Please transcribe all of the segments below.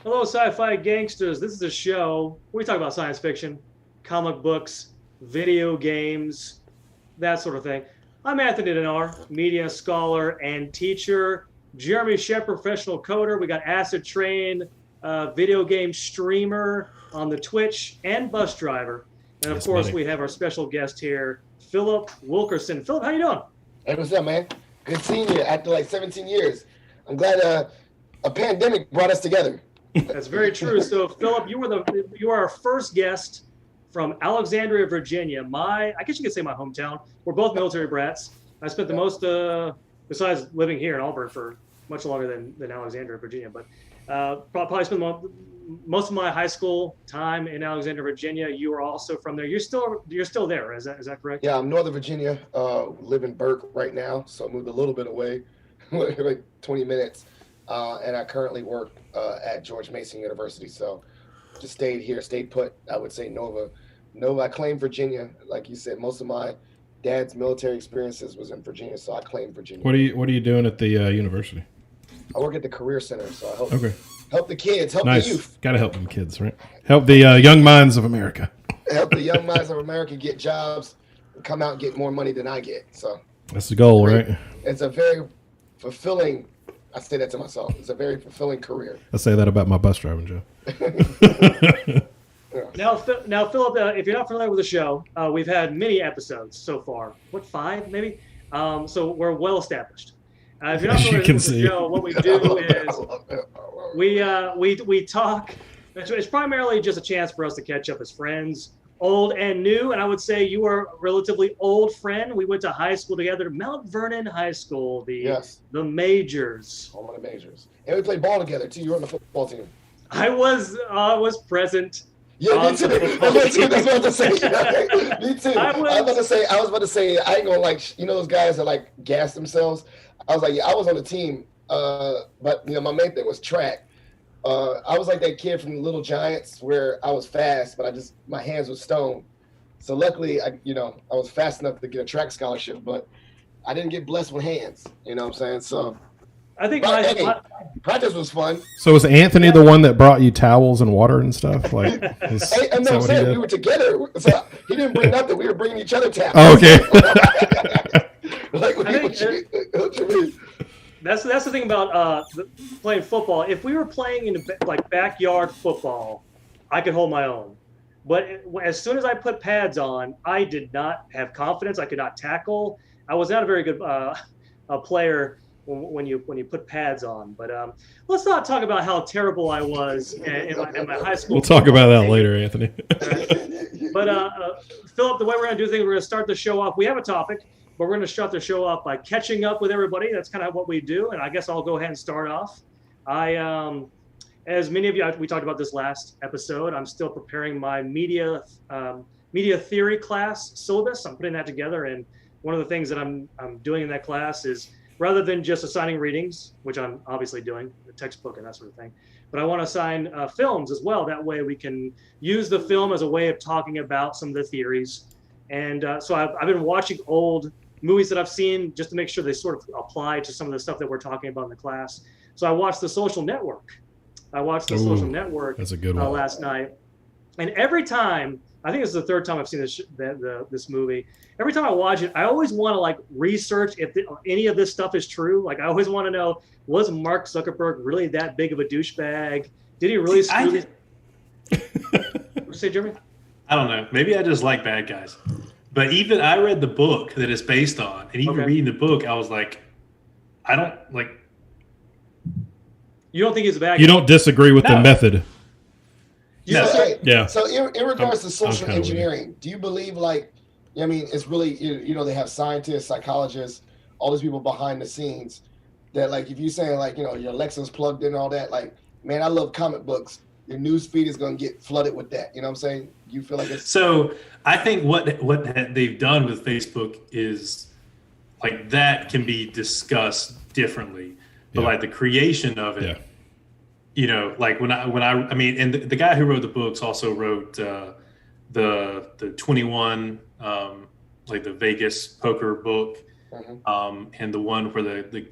Hello, sci-fi gangsters. This is a show where we talk about science fiction, comic books, video games, that sort of thing. I'm Anthony Dennar, media scholar and teacher. Jeremy Shep, professional coder. We got AcidTrain, video game streamer on the Twitch, and bus driver. And of course, we have our special guest here, Philip Wilkerson. Philip, how you doing? Hey, what's up, man? Good seeing you after like 17 years. I'm glad a pandemic brought us together. That's very true. So, Philip, you are our first guest from Alexandria, Virginia. I guess you could say my hometown. We're both military brats. I spent the most, besides living here in Auburn for much longer than Alexandria, Virginia, but probably spent most of my high school time in Alexandria, Virginia. You are also from there. You're still there. Is that correct? Yeah, I'm Northern Virginia. Live in Burke right now, so I moved a little bit away, like 20 minutes. And I currently work at George Mason University. So just stayed put. I would say Nova. I claim Virginia. Like you said, most of my dad's military experiences was in Virginia, so I claim Virginia. What are you doing at the university? I work at the Career Center, so I help the kids, help the youth. Got to help them kids, right? Help the young minds of America. Help the young minds of America get jobs, come out and get more money than I get. So that's the goal, right? It's a very fulfilling. I say that to myself. It's a very fulfilling career. I say that about my bus driving job. Now, Philip, if you're not familiar with the show, we've had many episodes so far. What, 5 maybe? So we're well established. If you're not familiar with the show, what we do is we talk. It's primarily just a chance for us to catch up as friends, old and new. And I would say you are a relatively old friend. We went to high school together, Mount Vernon High School, the Majors. Home of the Majors. And we played ball together too. You were on the football team. I was present. Yeah, me too. That's what I was about to say. Me too. I was about to say, I ain't gonna those guys that gas themselves. I was like, yeah, I was on the team, but my main thing was track. I was like that kid from Little Giants where I was fast, but my hands were stone. So luckily, I was fast enough to get a track scholarship, but I didn't get blessed with hands. You know what I'm saying? So I think practice was fun. So was Anthony the one that brought you towels and water and stuff? We were together. So he didn't bring nothing. We were bringing each other towels. Oh, okay. That's the thing about playing football. If we were playing in backyard football, I could hold my own. But as soon as I put pads on, I did not have confidence. I could not tackle. I was not a very good player when you put pads on. But let's not talk about how terrible I was in my high school. We'll talk about that later, Anthony. But Philip, the way we're going to do things, we're going to start the show off. We have a topic. But we're going to start the show off by catching up with everybody. That's kind of what we do. And I guess I'll go ahead and start off. As many of you, we talked about this last episode, I'm still preparing my media theory class syllabus. I'm putting that together. And one of the things that I'm doing in that class is rather than just assigning readings, which I'm obviously doing, the textbook and that sort of thing, but I want to assign films as well. That way we can use the film as a way of talking about some of the theories. And so I've been watching old movies that I've seen just to make sure they sort of apply to some of the stuff that we're talking about in the class. So I watched The Social Network. Social Network that's a good one. Last night. And every time, I think it's the third time I've seen this movie. Every time I watch it, I always want to research if any of this stuff is true. I always want to know, was Mark Zuckerberg really that big of a douchebag? Did he really screw this? What you say, Jeremy? I don't know. Maybe I just like bad guys. But even I read the book that it's based on, and even reading the book, I was like, I don't like. You don't think he's a bad guy? You don't disagree with the method? Yeah. So in regards to social engineering, do you believe it's really they have scientists, psychologists, all these people behind the scenes that if you're saying your Alexa's plugged in and all that, man, I love comic books. Your news feed is going to get flooded with that. You know what I'm saying? You feel like it's so. I think what they've done with Facebook is that can be discussed differently, but the creation of it, and the guy who wrote the books also wrote the 21 the Vegas poker book, and the one where the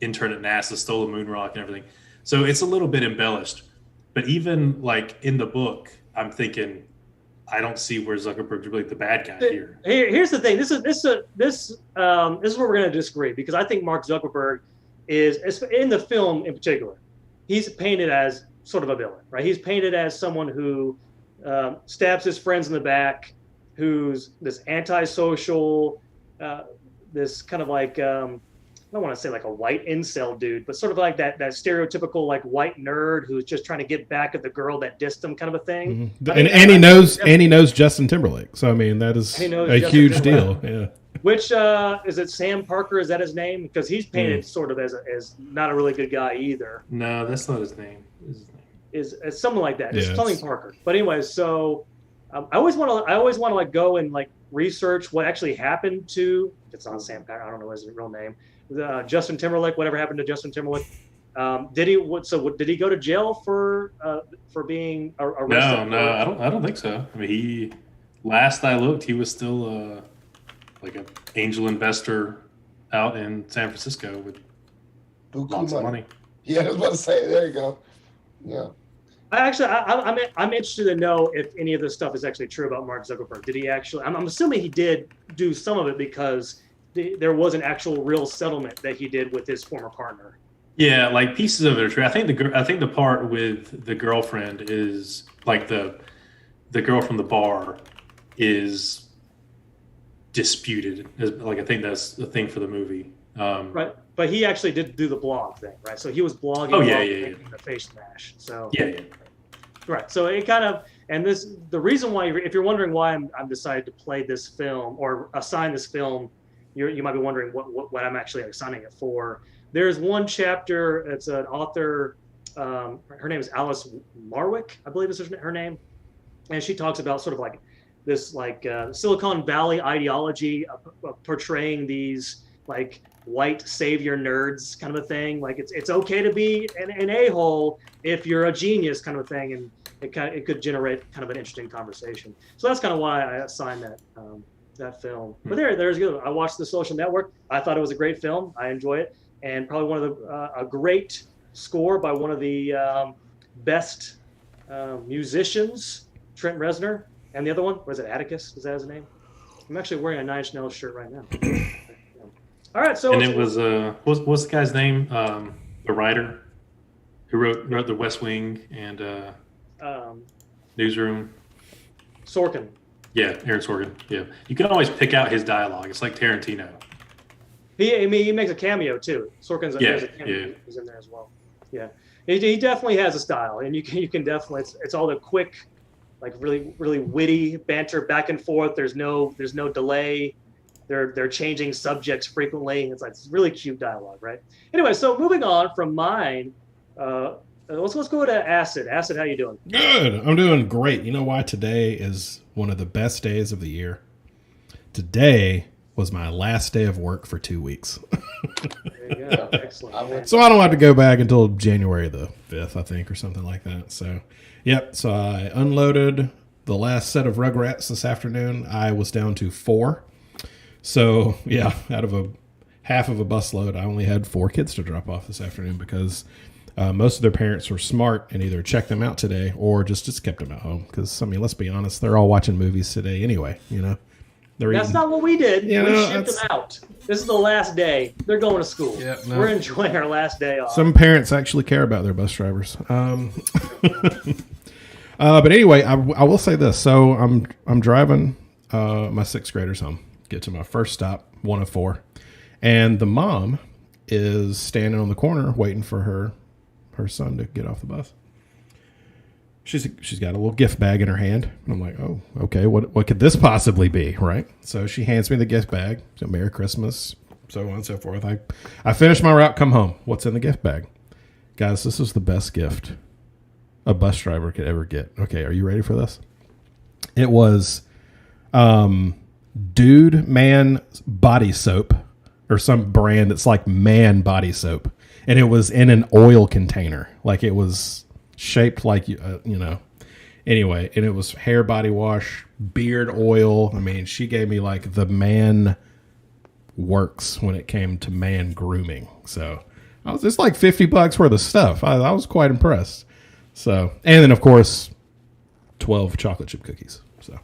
intern at NASA stole a moon rock and everything. So it's a little bit embellished. But even like in the book, I'm thinking, I don't see where Zuckerberg's really the bad guy here. Here's the thing. This is where we're going to disagree, because I think Mark Zuckerberg is in the film in particular. He's painted as sort of a villain, right? He's painted as someone who stabs his friends in the back, who's this antisocial, this kind of like I don't want to say like a white incel dude, but sort of like that stereotypical like white nerd who's just trying to get back at the girl that dissed him, kind of a thing. Mm-hmm. And he knows Justin Timberlake, so I mean that is a huge deal. Yeah. Which is it? Sam Parker, is that his name? Because he's painted sort of as not a really good guy either. No, that's not his name. Is something like that? It's something Parker. But anyway, so I always want to like go and like research what actually happened to. It's not Sam Parker. I don't know his real name. Justin Timberlake. Whatever happened to Justin Timberlake? Did he go to jail for being arrested? No, I don't think so. I mean, last I looked, he was still like an angel investor out in San Francisco with lots of money. Yeah, I was about to say. There you go. Yeah. I'm interested to know if any of this stuff is actually true about Mark Zuckerberg. Did he actually? I'm assuming he did do some of it because there was an actual real settlement that he did with his former partner. Yeah, like pieces of it are true. I think the part with the girlfriend is like the girl from the bar is disputed. Like I think that's the thing for the movie. Right, but he actually did do the blog thing, right? So he was blogging. Oh yeah. The face smash. So yeah. Right. So it kind of, and the reason why, if you're wondering why I'm decided to play this film or assign this film, you might be wondering what I'm actually assigning it for. There's one chapter. It's an author. Her name is Alice Marwick, I believe is her name, and she talks about sort of like this like Silicon Valley ideology of portraying these like white savior nerds kind of a thing. Like it's okay to be an a-hole if you're a genius kind of a thing, and it could generate kind of an interesting conversation. So that's kind of why I assigned that film. But there's good. I watched The Social Network. I thought it was a great film. I enjoy it, and probably one of a great score by one of the best musicians, Trent Reznor, and the other one was it Atticus? Is that his name? I'm actually wearing a Nine Inch Nails shirt right now. All right, so and it was what's the guy's name? The writer who wrote The West Wing and Newsroom. Sorkin. Yeah, Aaron Sorkin. Yeah, you can always pick out his dialogue. It's like Tarantino. He makes a cameo too. Sorkin's a cameo. He's in there as well. Yeah, he definitely has a style, and you can definitely it's all the quick, like really really witty banter back and forth. There's no delay. They're changing subjects frequently. It's really cute dialogue, right? Anyway, so moving on from mine, let's go to Acid. Acid, how you doing? Good. I'm doing great. You know why? Today is one of the best days of the year. Today was my last day of work for 2 weeks. There you go. Excellent. So I don't have to go back until January the 5th, I think, or something like that. So, yep. So I unloaded the last set of Rugrats this afternoon. I was down to 4. So, yeah, out of half of a busload, I only had 4 kids to drop off this afternoon because most of their parents were smart and either checked them out today or just kept them at home. Because, I mean, let's be honest, they're all watching movies today anyway, you know. That's not what we did. We shipped them out. This is the last day. They're going to school. Yeah, no. We're enjoying our last day off. Some parents actually care about their bus drivers. But anyway, I will say this. So I'm driving my 6th graders home. Get to my first stop, 1 of 4, and the mom is standing on the corner waiting for her son to get off the bus. She's got a little gift bag in her hand, and I'm like, oh, okay, what could this possibly be, right? So she hands me the gift bag. So Merry Christmas, so on and so forth. I finish my route, come home. What's in the gift bag, guys? This is the best gift a bus driver could ever get. Okay, are you ready for this? It was Dude Man body soap, or some brand that's like man body soap, and it was in an oil container, like it was shaped like anyway, and it was hair body wash, beard oil. I mean, she gave me like the man works when it came to man grooming. So it's like $50 worth of stuff. I was quite impressed. So, and then of course, 12 chocolate chip cookies. So.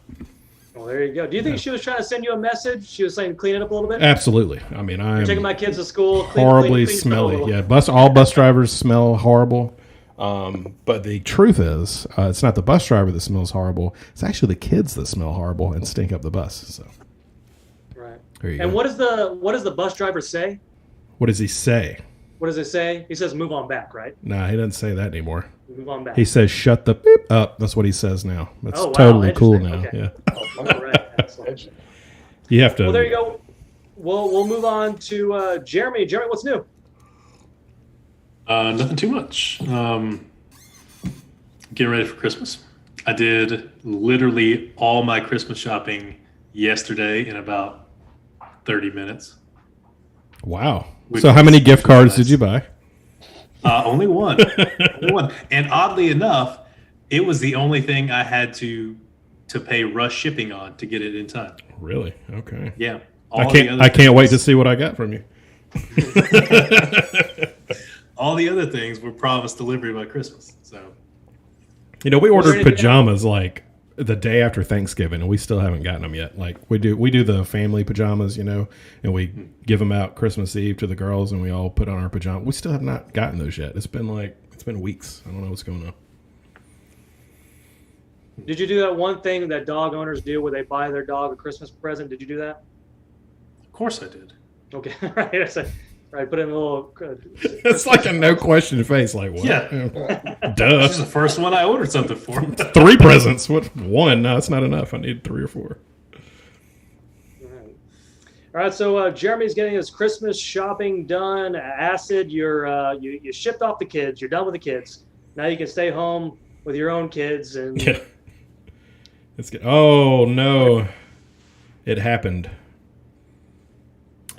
Well, there you go. Do you think she was trying to send you a message? She was saying clean it up a little bit? Absolutely. I mean, I'm taking my kids to school. Horribly smelly. Yeah, all bus drivers smell horrible. But the truth is, it's not the bus driver that smells horrible. It's actually the kids that smell horrible and stink up the bus. So, right. There you and go. what does the bus driver say? What does he say? What does it say? He says, "Move on back," right? Nah, he doesn't say that anymore. Move on back. He says, "Shut the beep up." That's what he says now. That's wow, totally cool now. Okay. Yeah. All right. Excellent. You have to. Well, there you go. We'll move on to Jeremy. Jeremy, what's new? Nothing too much. Getting ready for Christmas. I did literally all my Christmas shopping yesterday in about 30 minutes. Wow. So how many gift cards did you buy? Only one. Only one. And oddly enough, it was the only thing I had to pay rush shipping on to get it in time. Really? Okay. Yeah. I can't wait to see what I got from you. All the other things were promised delivery by Christmas. So, we ordered pajamas like the day after Thanksgiving, and we still haven't gotten them yet. Like we do the family pajamas, and we give them out Christmas Eve to the girls, and we all put on our pajamas. We still have not gotten those yet. It's been weeks. I don't know what's going on. Did you do that one thing that dog owners do where they buy their dog a Christmas present? Did you do that? of course I did. Okay, right. Right, put in a little. It's like a no question face. Like what? Yeah. Duh. This is the first one I ordered something for. 3 presents. What? 1? No, that's not enough. I need 3 or 4. All right, so Jeremy's getting his Christmas shopping done. Acid, you shipped off the kids. You're done with the kids. Now you can stay home with your own kids and. Yeah. It's good. Oh no! It happened.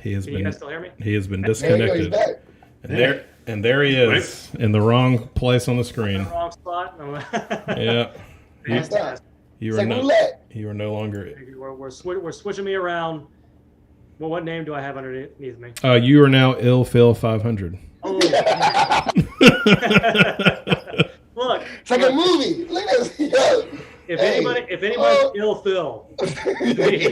He has Can you guys still hear me? He has been disconnected. And there he is in the wrong place on the screen. The wrong spot. Yeah. You are no longer. We're switching me around. Well, what name do I have underneath me? You are now Phil 500. Oh. Look, it's like a movie. Look at this. Yo. If anybody's ill Phil, it's me.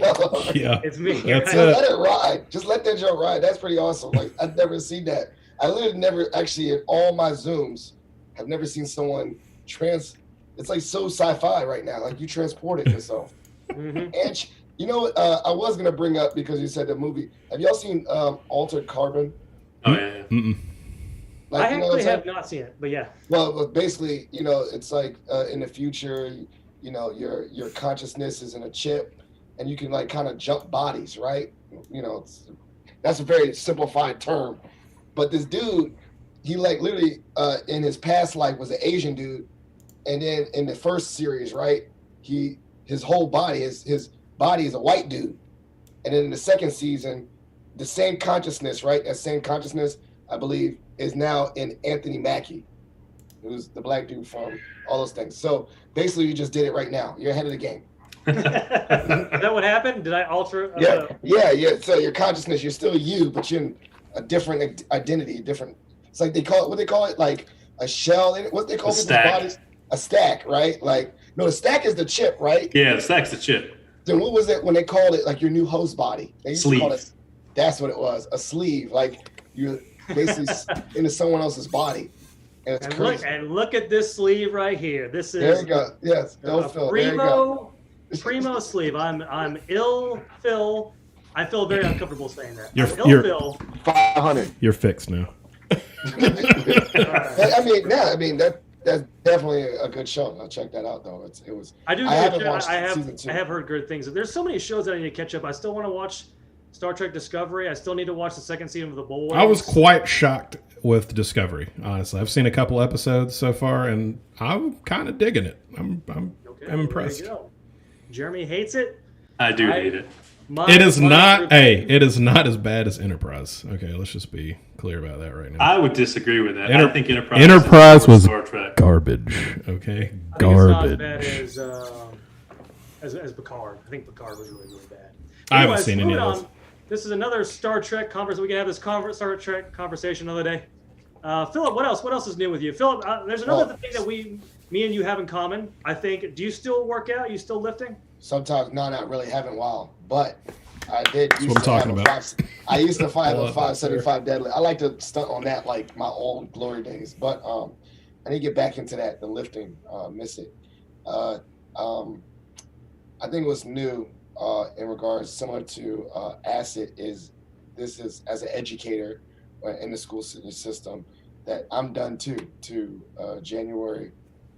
Yeah, it's me. That's it. Let it ride. Just let that joke ride. That's pretty awesome. Like I've never seen that. I literally never actually in all my Zooms have never seen someone It's like so sci-fi right now. Like you transported yourself. Mm-hmm. And I was gonna bring up because you said the movie. Have y'all seen Altered Carbon? Oh yeah. Mm-mm. Like, I actually have not seen it, but yeah. Well, basically, it's like in the future, your consciousness is in a chip, and you can like kind of jump bodies, right? That's a very simplified term, but this dude, he like literally in his past life was an Asian dude, and then in the first series, right, his whole body his body is a white dude, and then in the second season, the same consciousness, right? That same consciousness, I believe, is now in Anthony Mackie, who's the black dude from all those things. So basically, you just did it right now. You're ahead of the game. Is that what happened? Did I alter? Yeah. So your consciousness, you're still you, but you're in a different identity, different. It's like they call it, like a shell. What they call people's bodies? A stack, right? Like no, the stack is the chip, right? Yeah, the stack's the chip. Then what was it when they called it like your new host body? They used sleeve. To call it. That's what it was. A sleeve, like you're basically into someone else's body. And it's crazy. Look at this sleeve right here. This is there you go. Yes, primo sleeve. I'm ill Phil. I feel very uncomfortable saying that. You're Phil. 500. You're fixed now. I mean that's definitely a good show. I'll check that out though. It was. I do. I haven't watched season 2. I have heard good things. There's so many shows that I need to catch up. I still want to watch Star Trek Discovery. I still need to watch the second season of The Boys. I was quite shocked with Discovery, honestly. I've seen a couple episodes so far, and I'm kind of digging it. I'm impressed. Jeremy hates it. I do hate it. It is not as bad as Enterprise. Okay, let's just be clear about that right now. I would disagree with that. I think Enterprise was garbage. Okay, garbage. It's not as bad as Picard. I think Picard was really bad. I haven't seen any of those. This is another Star Trek conversation. We can have this Star Trek conversation another day. Philip, what else? What else is new with you, Philip? There's another thing that me and you have in common. I think. Do you still work out? You still lifting? Sometimes, no, not really. Haven't while, but I did. That's what I'm talking about. I used to have a 575 deadlift. I like to stunt on that, like my old glory days. But I need to get back into that. The lifting, miss it. I think what's new in regards similar to Acid is this is as an educator in the school system that I'm done to January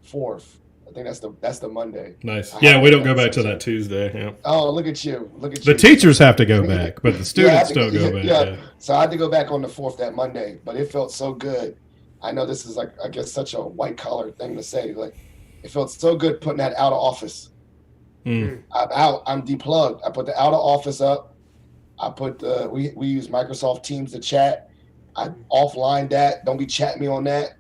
4th. I think that's the Monday. Nice. Yeah, we don't go back to that Tuesday. Yeah. Oh, look at you! Look at the you. teachers have to go back, but the students don't go back. Yeah. So I had to go back on the 4th that Monday, but it felt so good. I know this is like I guess such a white collar thing to say. Like it felt so good putting that out of office. I'm out. I'm deplugged. I put the out of office up. I put we use Microsoft Teams to chat. I offline that. Don't be chatting me on that.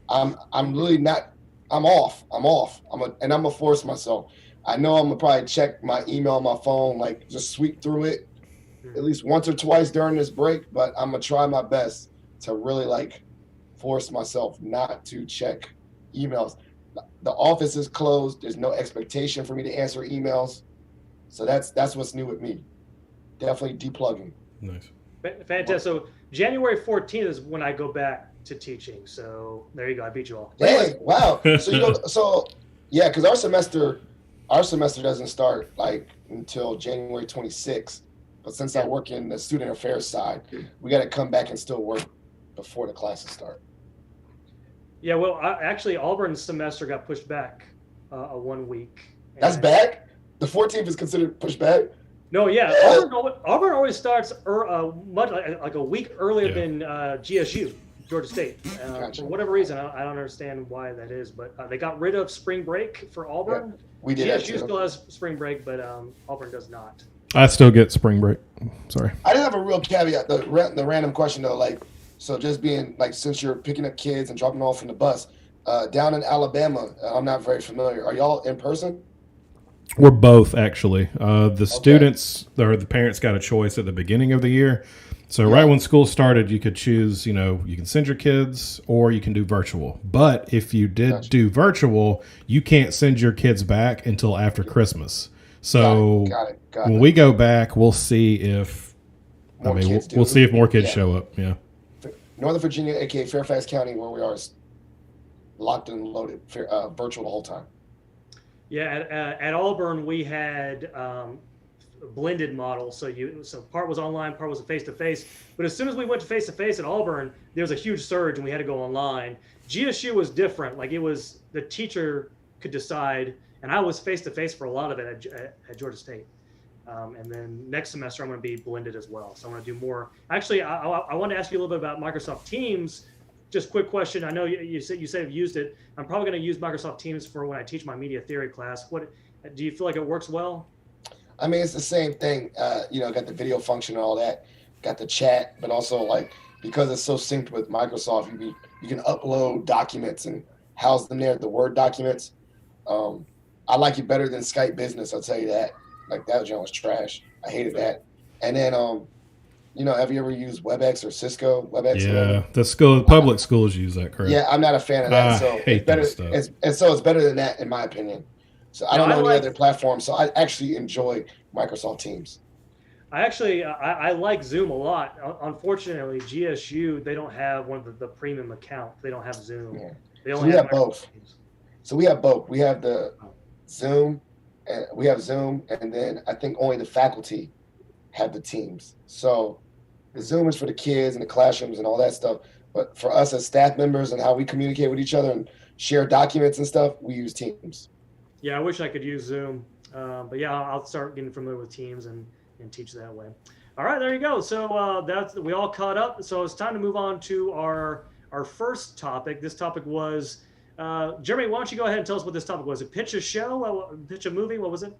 I'm really not. I'm off. I'm gonna force myself. I know I'm gonna probably check my email on my phone, like just sweep through it at least once or twice during this break, but I'm gonna try my best to really like force myself not to check emails. The office is closed. There's no expectation for me to answer emails. So that's what's new with me. Definitely deplugging. Nice. Fantastic. So January 14th is when I go back to teaching. So there you go. I beat you all. Dang, wow. So yeah, because our semester doesn't start like until January 26th. But since I work in the student affairs side, we got to come back and still work before the classes start. Yeah, well, actually, Auburn's semester got pushed back 1 week. That's back? The 14th is considered pushed back? No, yeah. Auburn always starts much like a week earlier than GSU, Georgia State. Gotcha. For whatever reason, I don't understand why that is, but they got rid of spring break for Auburn. Yeah, we did. GSU still has spring break, but Auburn does not. I still get spring break. Sorry. I did have a real caveat, the random question though, like, so just being like, since you're picking up kids and dropping them off from the bus, down in Alabama, I'm not very familiar. Are y'all in person? We're both actually. The students or the parents got a choice at the beginning of the year. So right when school started, you could choose, you can send your kids or you can do virtual. But if you did do virtual, you can't send your kids back until after Christmas. So got it. When we go back, we'll see if we'll see if more kids show up. Yeah. Northern Virginia, aka Fairfax County, where we are, is locked and loaded, virtual the whole time. Yeah, at Auburn we had a blended model, so part was online, part was face to face. But as soon as we went to face at Auburn, there was a huge surge and we had to go online. GSU was different; like it was the teacher could decide, and I was face to face for a lot of it at Georgia State. And then next semester I'm going to be blended as well. So I'm going to do more. Actually, I want to ask you a little bit about Microsoft Teams. Just quick question. I know you said you've used it. I'm probably going to use Microsoft Teams for when I teach my media theory class. What do you feel like it works well? I mean, it's the same thing. Got the video function and all that, got the chat, but also like because it's so synced with Microsoft, you can upload documents and house them there, the Word documents. I like it better than Skype Business. I'll tell you that. Like that joint was trash. I hated that. And then, have you ever used WebEx or Cisco WebEx? Yeah, the public schools use that, correct? Yeah, I'm not a fan of that. So hate it's better. that stuff. So it's better than that, in my opinion. So I don't know any other platform. So I actually enjoy Microsoft Teams. I like Zoom a lot. Unfortunately, GSU, they don't have one of the premium accounts. They don't have Zoom. Yeah. They only have both. Teams. So we have both. We have the Zoom. And we have Zoom, and then I think only the faculty have the Teams. So the Zoom is for the kids and the classrooms and all that stuff. But for us as staff members and how we communicate with each other and share documents and stuff, we use Teams. Yeah, I wish I could use Zoom. But yeah, I'll start getting familiar with Teams and teach that way. All right, there you go. So we all caught up. So it's time to move on to our first topic. This topic was... Jeremy, why don't you go ahead and tell us what this topic was? Pitch a show? Pitch a movie? What was it?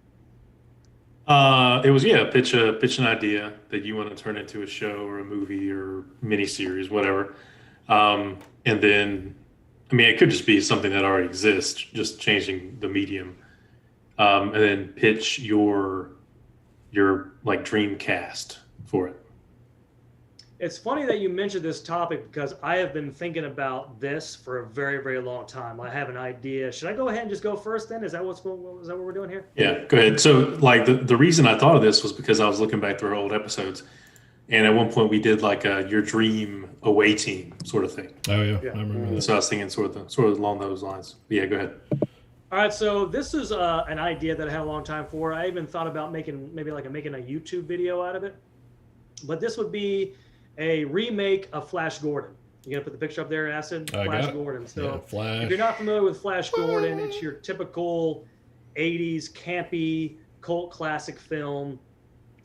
It was, pitch an idea that you want to turn into a show or a movie or miniseries, whatever. And then, it could just be something that already exists, just changing the medium. And then pitch your like dream cast for it. It's funny that you mentioned this topic because I have been thinking about this for a very, very long time. I have an idea. Should I go ahead and just go first then? Is that what we're doing here? Yeah, go ahead. So like the reason I thought of this was because I was looking back through our old episodes, and at one point we did like a your dream away team sort of thing. Oh yeah. I remember that. So I was thinking sort of along those lines. But yeah, go ahead. All right, so this is an idea that I had a long time for. I even thought about making making a YouTube video out of it, but this would be a remake of Flash Gordon. You gonna put the picture up there, Acid? Flash Gordon. So Flash. If you're not familiar with Flash Gordon, it's your typical 80s campy cult classic film.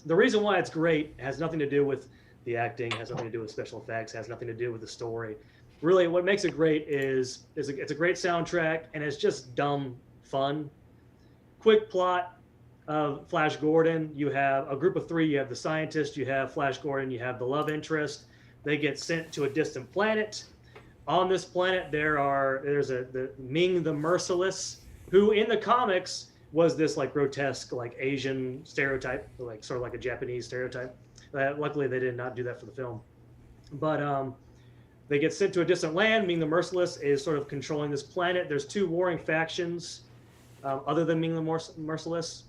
The reason why it's great has nothing to do with the acting, has nothing to do with special effects, has nothing to do with the story. Really, what makes it great is it's a great soundtrack, and it's just dumb fun. Quick plot of Flash Gordon. You have a group of three. You have the scientist, you have Flash Gordon, you have the love interest. They get sent to a distant planet. On this planet, there's the Ming the Merciless, who in the comics was this like grotesque like Asian stereotype, like sort of like a Japanese stereotype. Luckily, they did not do that for the film. But they get sent to a distant land. Ming the Merciless is sort of controlling this planet. There's two warring factions other than Ming the Merciless.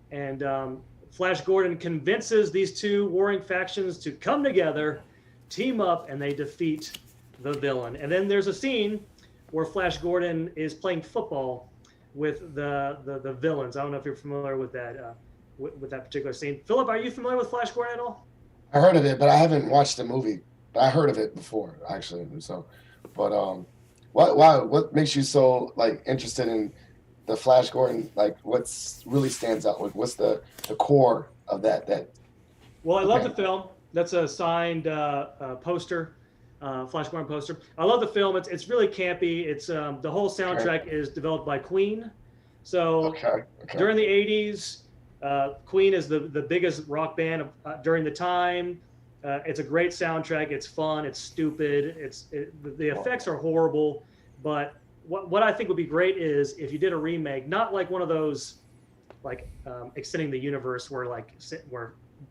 And Flash Gordon convinces these two warring factions to come together, team up, and they defeat the villain. And then there's a scene where Flash Gordon is playing football with the villains. I don't know if you're familiar with that with that particular scene. Philip, are you familiar with Flash Gordon at all? I heard of it, but I haven't watched the movie. But I heard of it before, actually. So, but what makes you so like interested in the Flash Gordon? Like, what's really stands out? Like, what's the core of that? Well, I love the film. That's a signed poster, Flash Gordon poster. I love the film. It's really campy. It's the whole soundtrack is developed by Queen. So during the 80s, Queen is the biggest rock band during the time. It's a great soundtrack. It's fun. It's stupid. The effects are horrible, but what I think would be great is if you did a remake, not like one of those like extending the universe where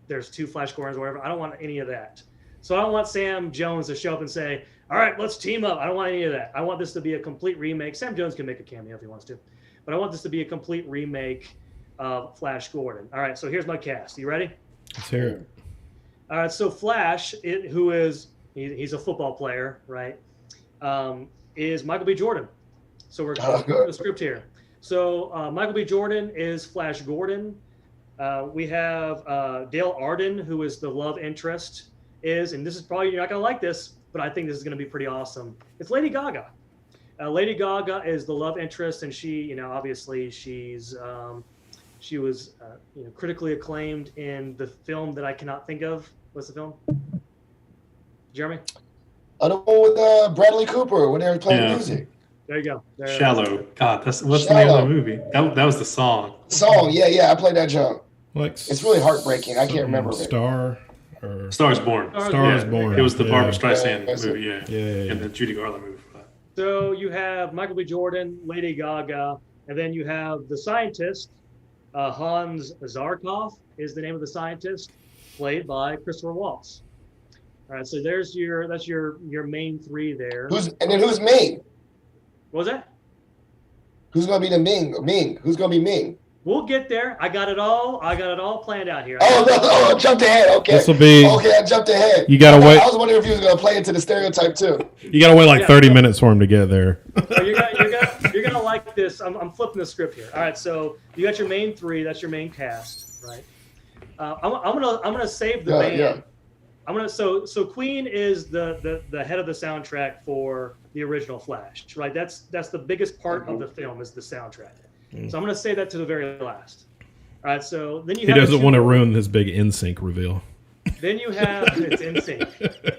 there's two Flash Gordons or whatever. I don't want any of that. So I don't want Sam Jones to show up and say, all right, let's team up. I don't want any of that. I want this to be a complete remake. Sam Jones can make a cameo if he wants to, but I want this to be a complete remake of Flash Gordon. All right, so here's my cast. You ready? Let's hear it. All right, so Flash, he's a football player, right? Is Michael B. Jordan. So we're going the script here. So Michael B. Jordan is Flash Gordon. We have Dale Arden, who is the love interest, and this is probably, you're not going to like this, but I think this is going to be pretty awesome. It's Lady Gaga. Lady Gaga is the love interest, and she, obviously she was critically acclaimed in the film that I cannot think of. What's the film? Jeremy? The one with Bradley Cooper when they were playing music. There you go. Shallow. God, what's the name of the movie? That was the song. Yeah, I played that jump. Like it's really heartbreaking. I can't remember it. Star is Born. Star is Born. It was the Barbara Streisand movie, yeah, and the Judy Garland movie for that. So you have Michael B. Jordan, Lady Gaga, and then you have the scientist, Hans Zarkov is the name of the scientist, played by Christopher Waltz. All right, so that's your main three there. Who's Ming? What was that? Who's gonna be the Ming? Who's gonna be Ming? We'll get there. I got it all planned out here. I jumped ahead. Okay. This will be. Okay, I jumped ahead. You gotta wait. I was wondering if you was gonna play into the stereotype too. You gotta wait like 30 minutes for him to get there. So you're gonna like this. I'm flipping the script here. All right, so you got your main three. That's your main cast, right? I'm gonna save the band. Yeah. So Queen is the head of the soundtrack for the original Flash, right? That's the biggest part of the film is the soundtrack. So I'm going to say that to the very last. All right, so then you. He doesn't want to ruin this big NSYNC reveal. Then you have it's NSYNC.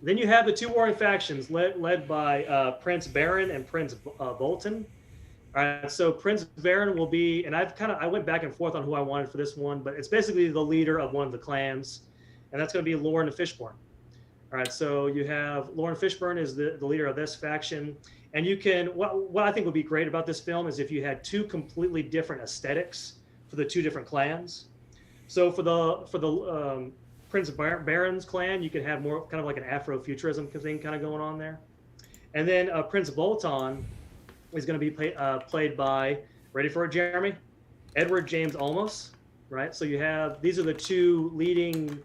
Then you have the two warring factions led by Prince Baron and Prince Bolton. All right, so Prince Baron will be, and I went back and forth on who I wanted for this one, but it's basically the leader of one of the clans, and that's going to be Lauren Fishburne. All right, so you have Lauren Fishburne is the leader of this faction. And you can, what I think would be great about this film is if you had two completely different aesthetics for the two different clans. So for the Prince Baron's clan, you could have more kind of like an Afrofuturism thing kind of going on there. And then Prince Voltan is going to be played by, ready for it, Jeremy? Edward James Olmos, right? So you have, these are the two leading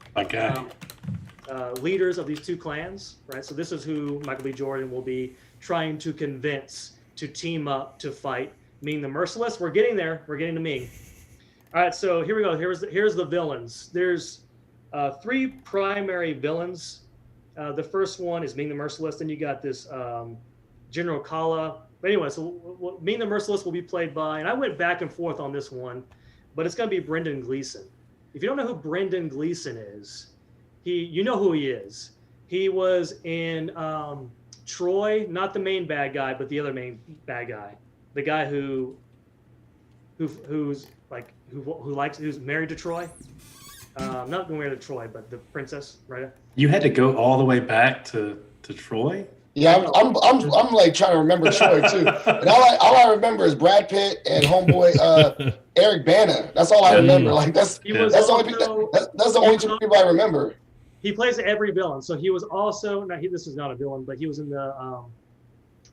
leaders of these two clans, right? So this is who Michael B. Jordan will be trying to convince to team up to fight Ming the Merciless. We're getting there. We're getting to Ming. All right, so here we go. Here's the villains. There's 3 primary villains. The first one is Ming the Merciless. Then you got this General Kala. But anyway, so Ming the Merciless will be played by, and I went back and forth on this one, but it's going to be Brendan Gleeson. If you don't know who Brendan Gleeson is, you know who he is. He was in Troy, not the main bad guy, but the other main bad guy, the guy who's married to Troy. Not married to Troy, but the princess, right? You had to go all the way back to Troy? Yeah, I'm like trying to remember Troy too. And all I remember is Brad Pitt and homeboy Eric Bana. That's all I remember. Like that's the only two people I remember. He plays every villain. So he was also this is not a villain, but he was in the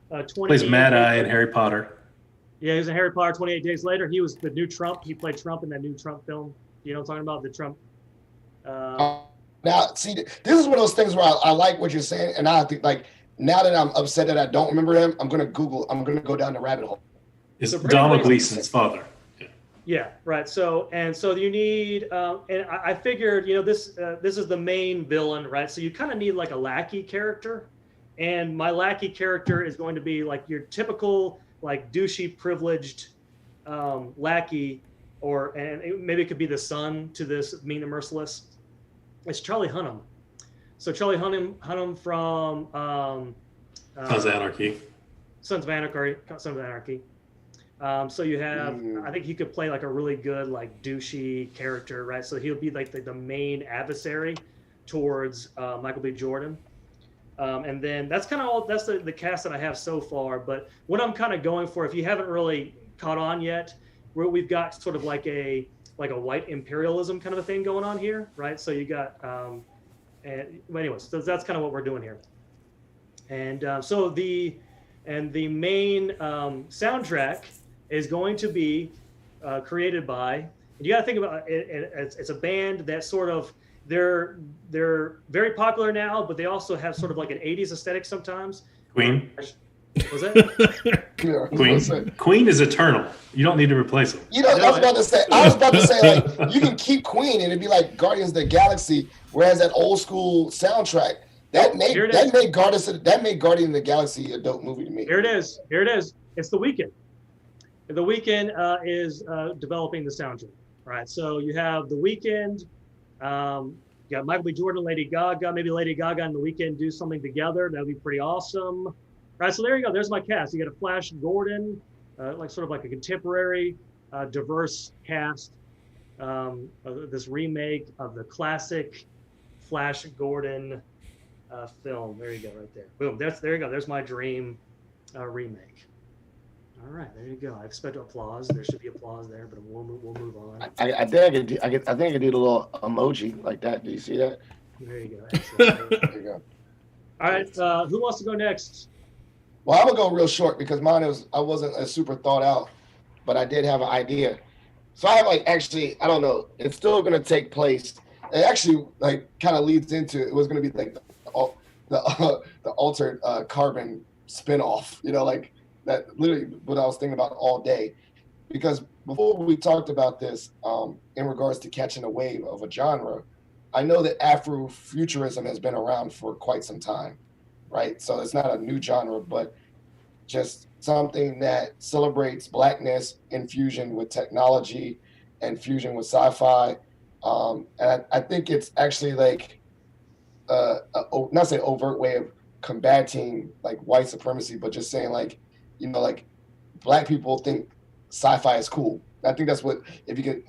20 plays Mad Eye in Harry Potter. Yeah, he was in Harry Potter 28 Days Later. He was the new Trump. He played Trump in that new Trump film. You know what I'm talking about? The Trump. Now, see, this is one of those things where I like what you're saying, and I think like now that I'm upset that I don't remember him, I'm gonna go down the rabbit hole. It's Donald Gleason's father. Yeah, right. So you need, and I figured, this is the main villain, right? So you kind of need like a lackey character, and my lackey character is going to be like your typical like douchey privileged lackey, and maybe it could be the son to this Ming the Merciless. It's Charlie Hunnam. So Charlie Hunnam from Sons of Anarchy. Sons of Anarchy. So you have, I think he could play like a really good, like douchey character, right? So he'll be like the main adversary towards Michael B. Jordan. And then that's kind of that's the cast that I have so far. But what I'm kind of going for, if you haven't really caught on yet, we've got sort of like a white imperialism kind of a thing going on here, right? So you got, but anyways, so that's kind of what we're doing here. And so the main soundtrack is going to be created by, and you got to think about it, it's a band that sort of, they're very popular now, but they also have sort of like an 80s aesthetic sometimes. Queen. Was that? Queen is eternal. You don't need to replace them. I was about to say like you can keep Queen and it'd be like Guardians of the Galaxy, whereas that old school soundtrack that made Guardians of the Galaxy a dope movie to me. Here it is. It's The Weeknd. The Weeknd is developing the soundtrack. Right. So you have The Weeknd. You got Michael B. Jordan, Lady Gaga. Maybe Lady Gaga and The Weeknd do something together. That'd be pretty awesome. Right, so there you go. There's my cast. You got a Flash Gordon, like sort of like a contemporary, diverse cast. This remake of the classic Flash Gordon film. There you go, right there. Boom. There you go. There's my dream remake. All right, there you go. I expect applause. There should be applause there, but we'll move on. I think I could do the little emoji like that. Do you see that? There you go. Excellent. There you go. All right, who wants to go next? Well, I'm gonna go real short because I wasn't a super thought out, but I did have an idea. So I have I don't know. It's still gonna take place. It actually kind of leads into it was gonna be like the altered carbon spinoff. That literally what I was thinking about all day, because before we talked about this in regards to catching a wave of a genre, I know that Afrofuturism has been around for quite some time. Right, so it's not a new genre, but just something that celebrates Blackness in fusion with technology and fusion with sci-fi. And I think it's actually like not say overt way of combating like white supremacy, but just saying like Black people think sci-fi is cool. I think that's what, if you could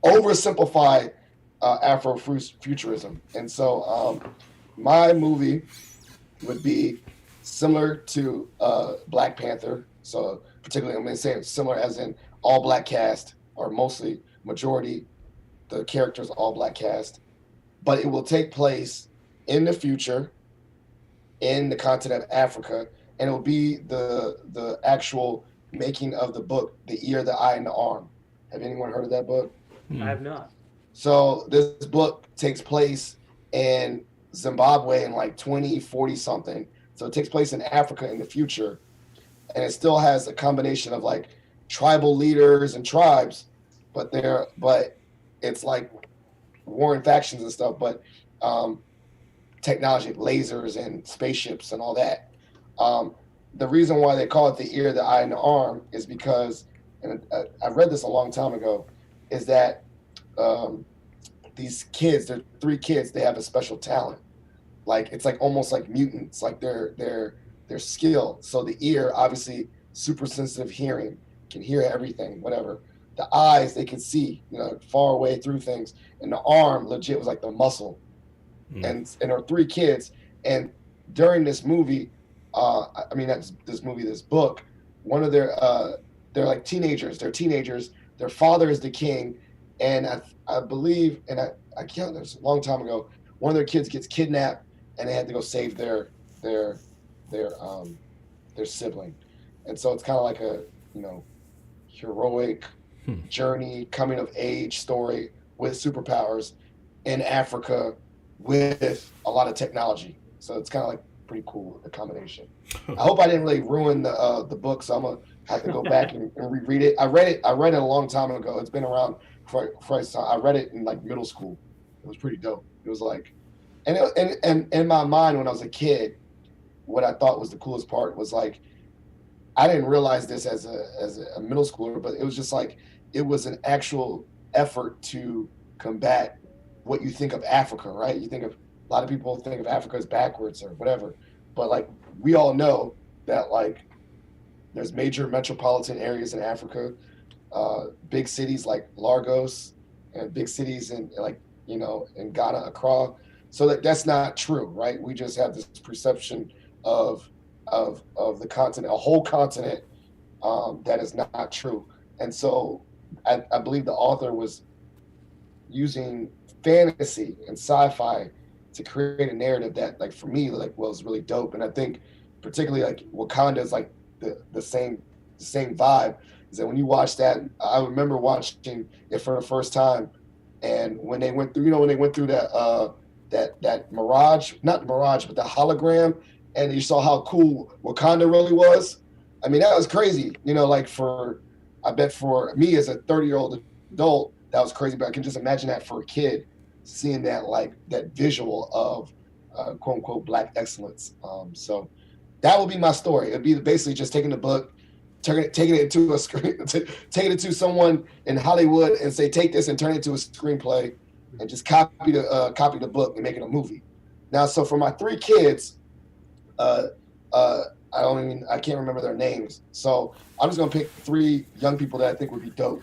oversimplify Afrofuturism, and so. My movie would be similar to Black Panther. So particularly, I'm going to say similar as in all Black cast, or mostly majority, the characters all Black cast. but it will take place in the future in the continent of Africa, and it will be the actual making of the book, The Ear, the Eye, and the Arm. Have anyone heard of that book? I have not. So this book takes place in Zimbabwe in like 2040 something. So it takes place in Africa in the future, and it still has a combination of like tribal leaders and tribes, but it's like warring factions and stuff, but technology, lasers and spaceships and all that. The reason why they call it The Ear, the Eye, and the Arm is because, and I read this a long time ago, is that these kids, they're 3 kids, they have a special talent. Like it's like almost like mutants, like their skill. So the ear, obviously super sensitive hearing, can hear everything, whatever. The eyes, they can see, far away through things. And the arm legit was like the muscle. And there are 3 kids. And during this movie, this book, one of their they're like teenagers. They're teenagers. Their father is the king. And I believe, and I can't, it was a long time ago, one of their kids gets kidnapped and they had to go save their sibling. And so it's kind of like a, heroic journey, coming of age story with superpowers in Africa with a lot of technology. So it's kind of like pretty cool, the combination. I hope I didn't really ruin the book, so I'm gonna have to go back and reread it. I read it a long time ago. It's been around for I read it in like middle school. It was pretty dope. It was like, and in my mind when I was a kid, what I thought was the coolest part was like, I didn't realize this as a middle schooler, but it was just like, it was an actual effort to combat what you think of Africa, right? You think of, a lot of people think of Africa as backwards or whatever, but like we all know that like there's major metropolitan areas in Africa, big cities like Lagos, and big cities in like, in Ghana, Accra. So that's not true, right? We just have this perception of the continent, a whole continent, that is not true. And so I believe the author was using fantasy and sci-fi to create a narrative that, like, for me, like, was really dope. And I think particularly like Wakanda is like the same vibe. Is that when you watch that, I remember watching it for the first time, and when they went through, that mirage, not mirage, but the hologram, and you saw how cool Wakanda really was. I mean, that was crazy. I bet for me as a 30-year-old adult, that was crazy. But I can just imagine that for a kid, seeing that, like, that visual of quote unquote Black excellence. So that would be my story. It'd be basically just taking the book, taking it into a screen, taking it to someone in Hollywood and say, take this and turn it into a screenplay, and just copy the book and make it a movie. Now, so for my 3 kids, I can't remember their names. So I'm just gonna pick 3 young people that I think would be dope.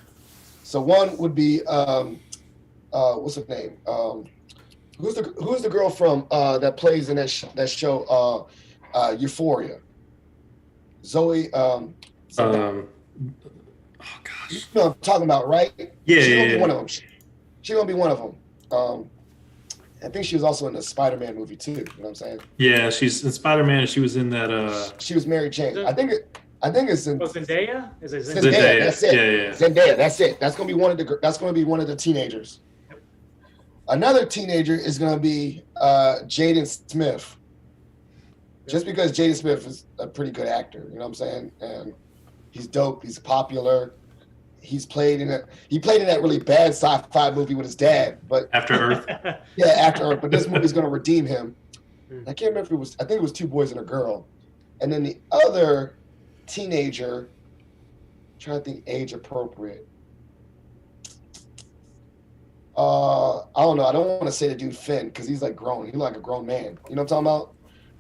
So one would be what's her name? Who's the girl from that plays in that show Euphoria? Zoe. Oh gosh. You know what I'm talking about, right? Yeah. She's gonna be one of them. She's gonna be one of them. I think she was also in the Spider-Man movie too. You know what I'm saying? Yeah, she's in Spider-Man. She was in that. She was Mary Jane. I think it's in. Zendaya? Is it Zendaya? Zendaya? That's it. Yeah. Zendaya. That's it. That's gonna be one of the teenagers. Yep. Another teenager is gonna be Jaden Smith. Just because Jaden Smith is a pretty good actor, you know what I'm saying? And he's dope. He's popular. He played in that really bad sci-fi movie with his dad, but After Earth. Yeah, After Earth. But this movie's gonna redeem him. I can't remember if it was. I think it was 2 boys and a girl, and then the other teenager. I'm trying to think age appropriate. I don't know. I don't want to say the dude Finn because he's like grown. He's like a grown man. You know what I'm talking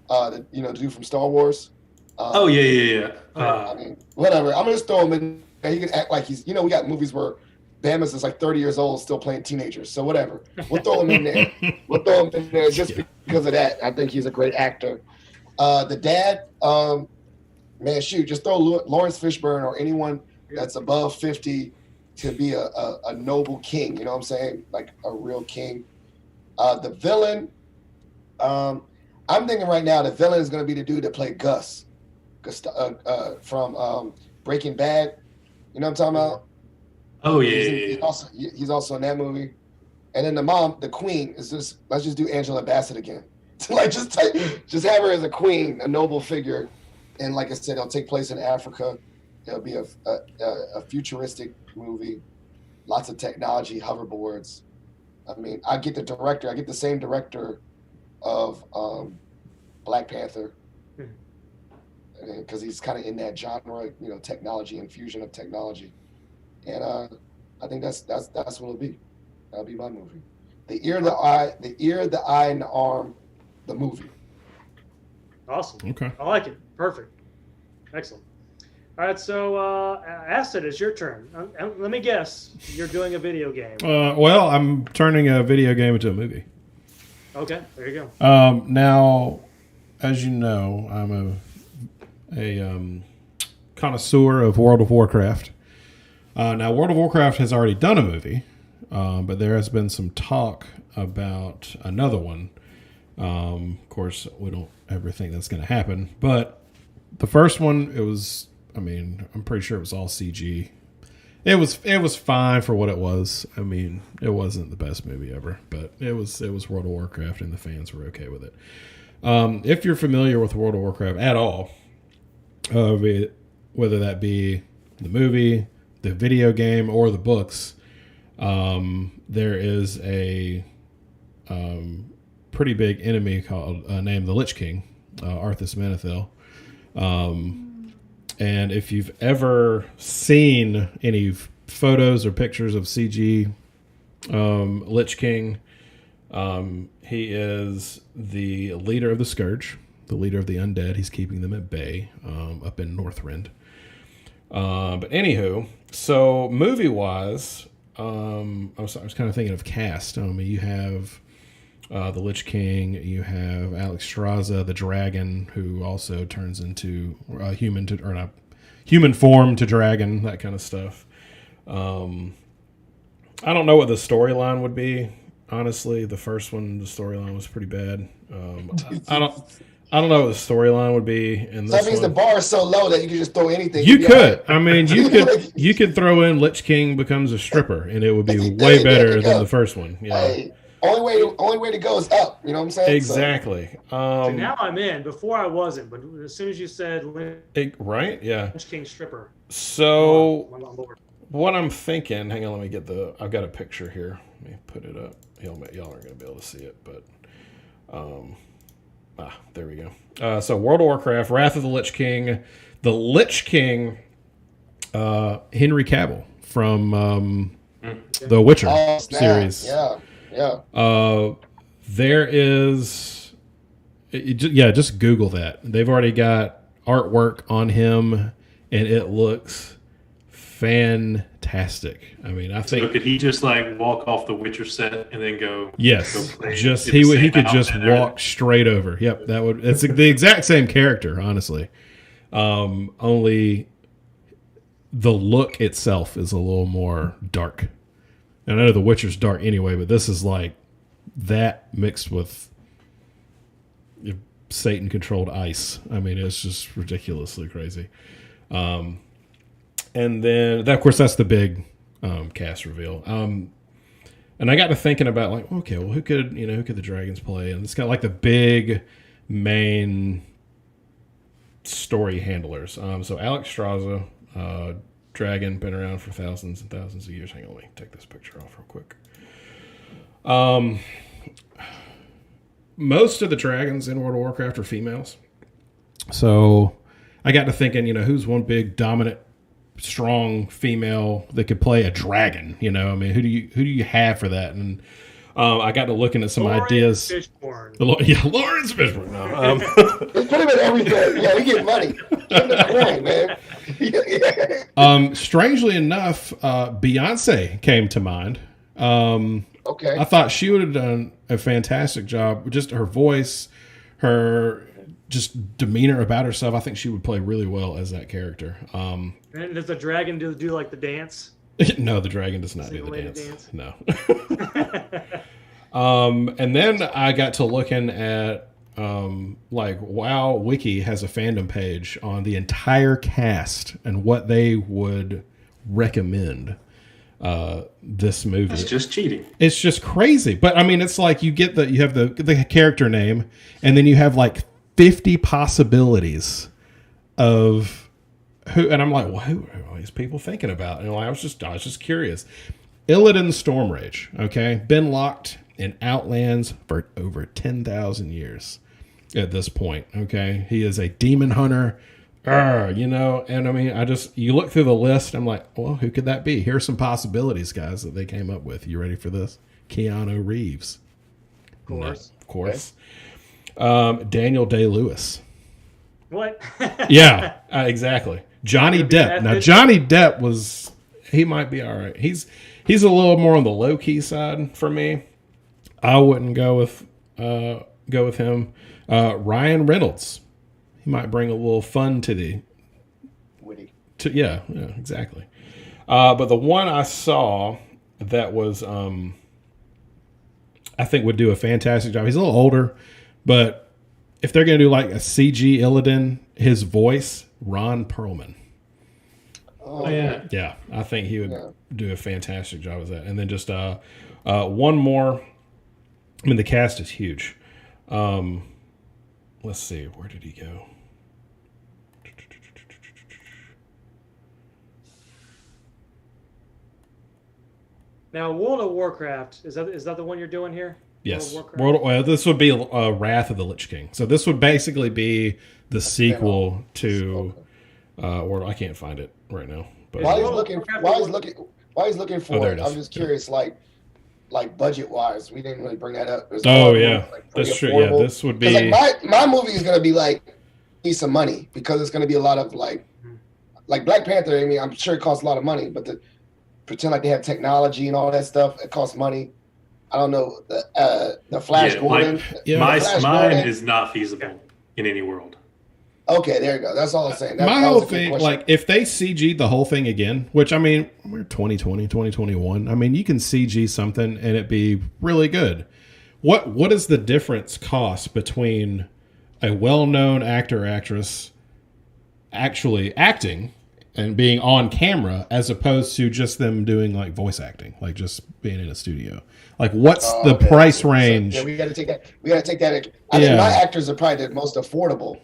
about? The dude from Star Wars. Yeah. I mean, whatever. I'm gonna just throw him in. He can act like he's. We got movies where Bama's is like 30 years old, still playing teenagers. So whatever. We'll throw him in there. Just because of that. I think he's a great actor. The dad, man, shoot, just throw Lawrence Fishburne or anyone that's above 50 to be a noble king. You know what I'm saying? Like a real king. The villain, I'm thinking right now the villain is going to be the dude that played Gus from Breaking Bad. You know what I'm talking about? Oh yeah. He's also in that movie. And then the mom, the queen, is just, let's just do Angela Bassett again. Like just have her as a queen, a noble figure, and like I said, it'll take place in Africa. It'll be a futuristic movie, lots of technology, hoverboards. I mean, I get the same director of Black Panther, because he's kind of in that genre, you know, technology, infusion of technology, and I think that's what it'll be. That'll be my movie. The ear, the eye, and the arm, the movie. Awesome. Okay. I like it. Perfect. Excellent. All right, so Acid, it's your turn. Let me guess, you're doing a video game. Well, I'm turning a video game into a movie. Okay, there you go. Now, as you know, I'm a connoisseur of World of Warcraft. Now, World of Warcraft has already done a movie, but there has been some talk about another one. Of course, we don't ever think that's going to happen, but the first one, I'm pretty sure it was all CG. It was fine for what it was. I mean, it wasn't the best movie ever, but it was World of Warcraft, and the fans were okay with it. If you're familiar with World of Warcraft at all, whether that be the movie, the video game, or the books, there is a pretty big enemy called named the Lich King, Arthas Menethil. And if you've ever seen any photos or pictures of CG Lich King, he is the leader of the Scourge, the leader of the undead. He's keeping them at bay up in Northrend. But anywho, so movie-wise, I was kind of thinking of cast. You have the Lich King, you have Alexstrasza, the dragon, who also turns into human form to dragon, that kind of stuff. I don't know what the storyline would be. Honestly, the first one, the storyline was pretty bad. I don't know what the storyline would be in this. That means the bar is so low that you can just throw anything. You could. I mean, you could throw in Lich King becomes a stripper, and it would be way better than the first one. Yeah. Hey, only way to go is up. You know what I'm saying? Exactly. So now I'm in. Before I wasn't, but as soon as you said right, yeah, Lich King stripper. So what I'm thinking. Hang on, let me get I've got a picture here. Let me put it up. Y'all aren't going to be able to see it, but there we go. So World of Warcraft, Wrath of the Lich King. The Lich King, Henry Cavill from the Witcher series. Yeah. There is, just Google that. They've already got artwork on him, and it looks fantastic. I mean, I think. So could he just like walk off the Witcher set and then go? Yes, he could just walk straight over. Yep, it's the exact same character, honestly. Only the look itself is a little more dark. And I know the Witcher's dark anyway, but this is like that mixed with Satan-controlled ice. I mean, it's just ridiculously crazy. And then, of course, that's the big cast reveal. And I got to thinking about like, okay, well, who could the dragons play? And it's kind of like the big main story handlers. So Alexstrasza, dragon, been around for thousands and thousands of years. Hang on, let me take this picture off real quick. Most of the dragons in World of Warcraft are females. So I got to thinking, who's one big dominant, strong female that could play a dragon? I mean, who do you have for that? And I got to looking at some ideas. Lawrence Fishburne. No, put him in everything. Yeah, we get money. Give him the coin, man. Strangely enough, Beyonce came to mind. Okay. I thought she would have done a fantastic job. Just her voice, her just demeanor about herself. I think she would play really well as that character. And does the dragon do like the dance? No, the dragon does not do the dance. No. And then I got to looking at like Wow Wiki has a fandom page on the entire cast and what they would recommend this movie. It's just cheating. It's just crazy. But I mean, it's like you have the character name, and then you have like 50 possibilities of who, and I'm like, well, who are all these people thinking about? And I was just curious. Illidan Stormrage, okay, been locked in Outlands for over 10,000 years at this point. Okay, he is a demon hunter. And I mean, you look through the list. I'm like, well, who could that be? Here's some possibilities, guys, that they came up with. You ready for this? Keanu Reeves. Of course. No, of course. Okay. Daniel Day-Lewis. What? Yeah, exactly. Johnny Depp. Now, Johnny Depp he might be all right. He's a little more on the low key side for me. I wouldn't go with him. Ryan Reynolds. He might bring a little fun to the witty. Yeah, exactly. But the one I saw that was I think would do a fantastic job. He's a little older, but if they're going to do like a CG Illidan, his voice, Ron Perlman. Oh yeah. Yeah, I think he would do a fantastic job with that. And then just one more. I mean, the cast is huge. Let's see, where did he go? Now, World of Warcraft, is that the one you're doing here? Yes. This would be Wrath of the Lich King. So this would basically be the sequel to World. I can't find it right now. But while he's looking for it, I'm just curious, like budget wise, we didn't really bring that up. That's true. Yeah, this would be my movie is gonna be need some money because it's gonna be a lot of like Black Panther. I mean, I'm sure it costs a lot of money, but pretend like they have technology and all that stuff. It costs money. I don't know the Flash Gordon. Mine is not feasible in any world. Okay, there you go. That's all I'm saying. My whole thing, like, if they CG'd the whole thing again, which, I mean, we're 2020, 2021. I mean, you can CG something and it be really good. What is the difference cost between a well-known actor or actress actually acting and being on camera as opposed to just them doing, like, voice acting, like just being in a studio? Like, what's the price range? So, we got to take that. I think my actors are probably the most affordable.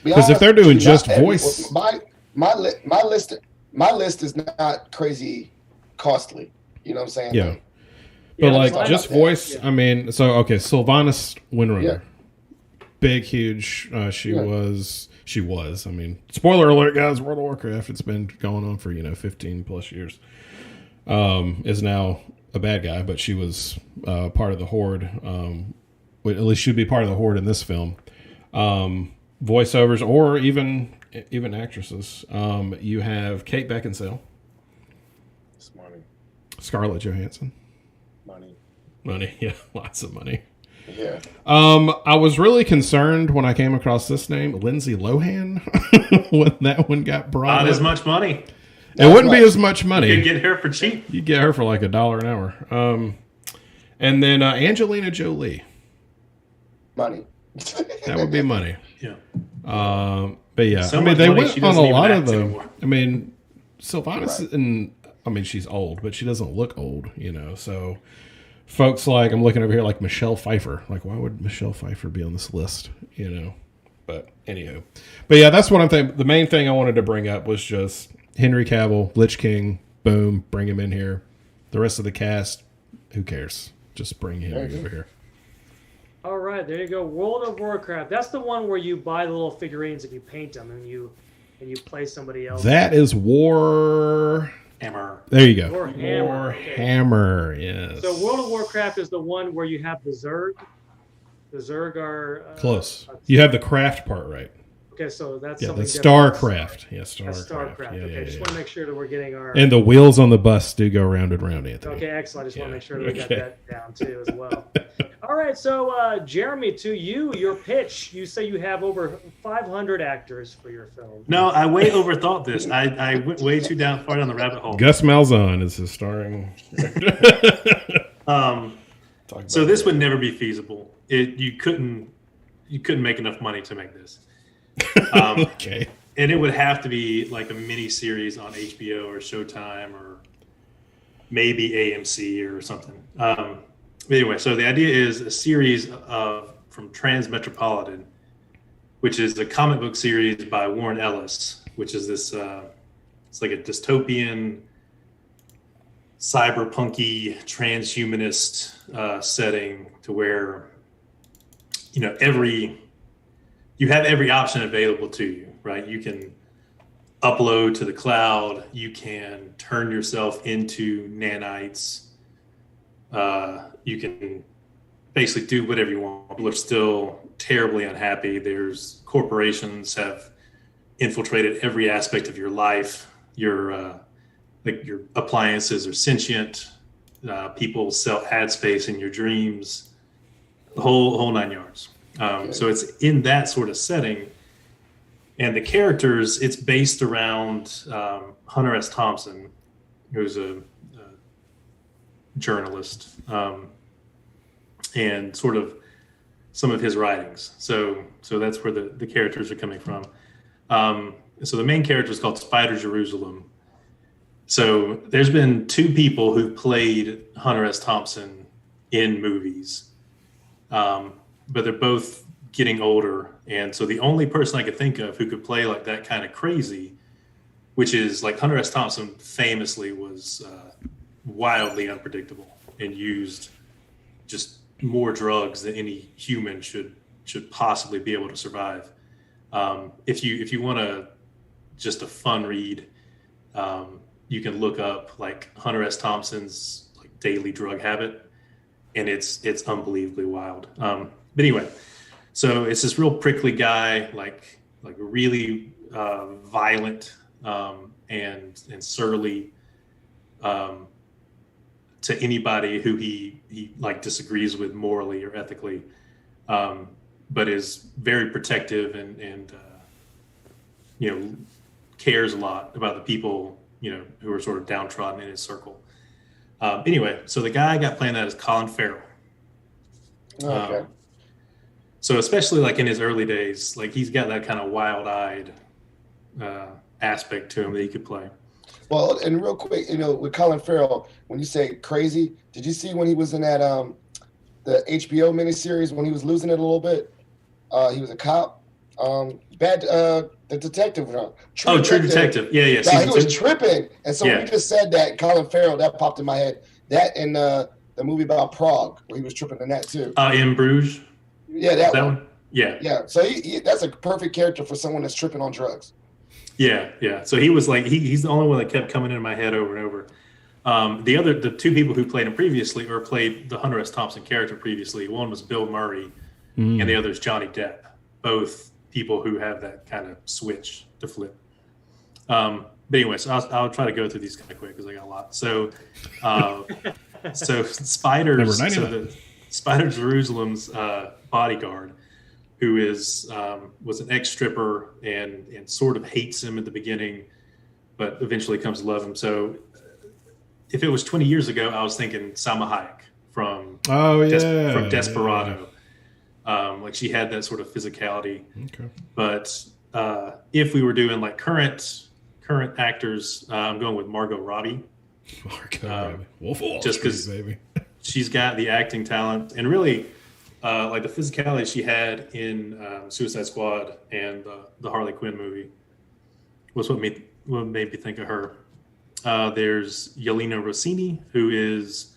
Because if they're doing just voice, my list is not crazy costly. You know what I'm saying? Yeah. But like just voice, I mean, so okay, Sylvanas Windrunner, big, huge. She was. I mean, spoiler alert, guys. World of Warcraft. It's been going on for 15 plus years. Is now a bad guy, but she was part of the Horde. At least she'd be part of the Horde in this film. Voiceovers or even actresses. You have Kate Beckinsale. It's money. Scarlett Johansson. Money, yeah, lots of money. Yeah. I was really concerned when I came across this name, Lindsay Lohan, when that one got brought up. Not as much money. It wouldn't be as much money. You could get her for cheap. You get her for like $1 an hour. And then Angelina Jolie. Money. That would be money. Yeah. But yeah, So I mean, they money, went she on a doesn't lot even of act them. anymore. I mean, Sylvanas, and I mean, she's old, but she doesn't look old, So, folks like, I'm looking over here, like Michelle Pfeiffer. Like, why would Michelle Pfeiffer be on this list? But anywho, but yeah, that's what I'm thinking. The main thing I wanted to bring up was just Henry Cavill, Lich King. Boom, bring him in here. The rest of the cast, who cares? Just bring him over here. All right, there you go. World of Warcraft. That's the one where you buy the little figurines and you paint them and you play somebody else. That is War Hammer. There you go. Warhammer. Okay. Yes. So World of Warcraft is the one where you have the Zerg. The Zerg are close. You have the craft part right. Okay, so that's something different. StarCraft. Yeah, StarCraft. StarCraft. Okay, just want to make sure that we're getting our. And the wheels on the bus do go round and round, Anthony. Okay, excellent. I just want to make sure that we got that down too as well. All right, so Jeremy, to you, your pitch. You say you have over 500 actors for your film. No, I way overthought this. I went way too far down the rabbit hole. Gus Malzahn is his starring. So this would never be feasible. You couldn't make enough money to make this. Okay. And it would have to be like a mini series on HBO or Showtime or maybe AMC or something. But anyway, so the idea is a series from Transmetropolitan, which is a comic book series by Warren Ellis, which is this, it's like a dystopian, cyberpunky, transhumanist setting to where, you have every option available to you, right? You can upload to the cloud. You can turn yourself into nanites. You can basically do whatever you want. People are still terribly unhappy. There's corporations have infiltrated every aspect of your life. Your appliances are sentient. People sell ad space in your dreams. The whole nine yards. So it's in that sort of setting, and the characters, it's based around Hunter S. Thompson, who's a journalist, and sort of some of his writings. So that's where the characters are coming from. So the main character is called Spider Jerusalem. So there's been two people who played Hunter S. Thompson in movies. But they're both getting older. And so the only person I could think of who could play like that kind of crazy, which is like Hunter S. Thompson famously was wildly unpredictable and used just more drugs than any human should possibly be able to survive. If you want just a fun read, you can look up like Hunter S. Thompson's like daily drug habit, and it's unbelievably wild. But anyway, so it's this real prickly guy, like really violent and surly to anybody who he like disagrees with morally or ethically, but is very protective and cares a lot about the people who are sort of downtrodden in his circle. Anyway, so the guy I got playing that is Colin Farrell. Okay. So especially like in his early days, like he's got that kind of wild-eyed aspect to him that he could play. Well, and real quick, with Colin Farrell, when you say crazy, did you see when he was in that the HBO miniseries when he was losing it a little bit? He was a cop. The detective. True Detective. Yeah. He was tripping, and so when you just said that, Colin Farrell, that popped in my head. That and the movie about Prague, where he was tripping in that too. In Bruges. Yeah, that one. Yeah. So he that's a perfect character for someone that's tripping on drugs. Yeah. So he was like he's the only one that kept coming into my head over and over. The two people who played him previously or played the Hunter S. Thompson character previously, one was Bill Murray, and the other is Johnny Depp. Both people who have that kind of switch to flip. But anyway, so I'll try to go through these kind of quick because I got a lot. So Spiders. So the Spider Jerusalem's bodyguard, who was an ex-stripper and sort of hates him at the beginning, but eventually comes to love him. So if it was 20 years ago, I was thinking Salma Hayek from Desperado. Like she had that sort of physicality. Okay. But if we were doing like current actors, I'm going with Margot Robbie. Robbie. Wolf of Wall just because she's got the acting talent and really like the physicality she had in Suicide Squad and the Harley Quinn movie was what made me think of her. There's Yelena Rossini, who is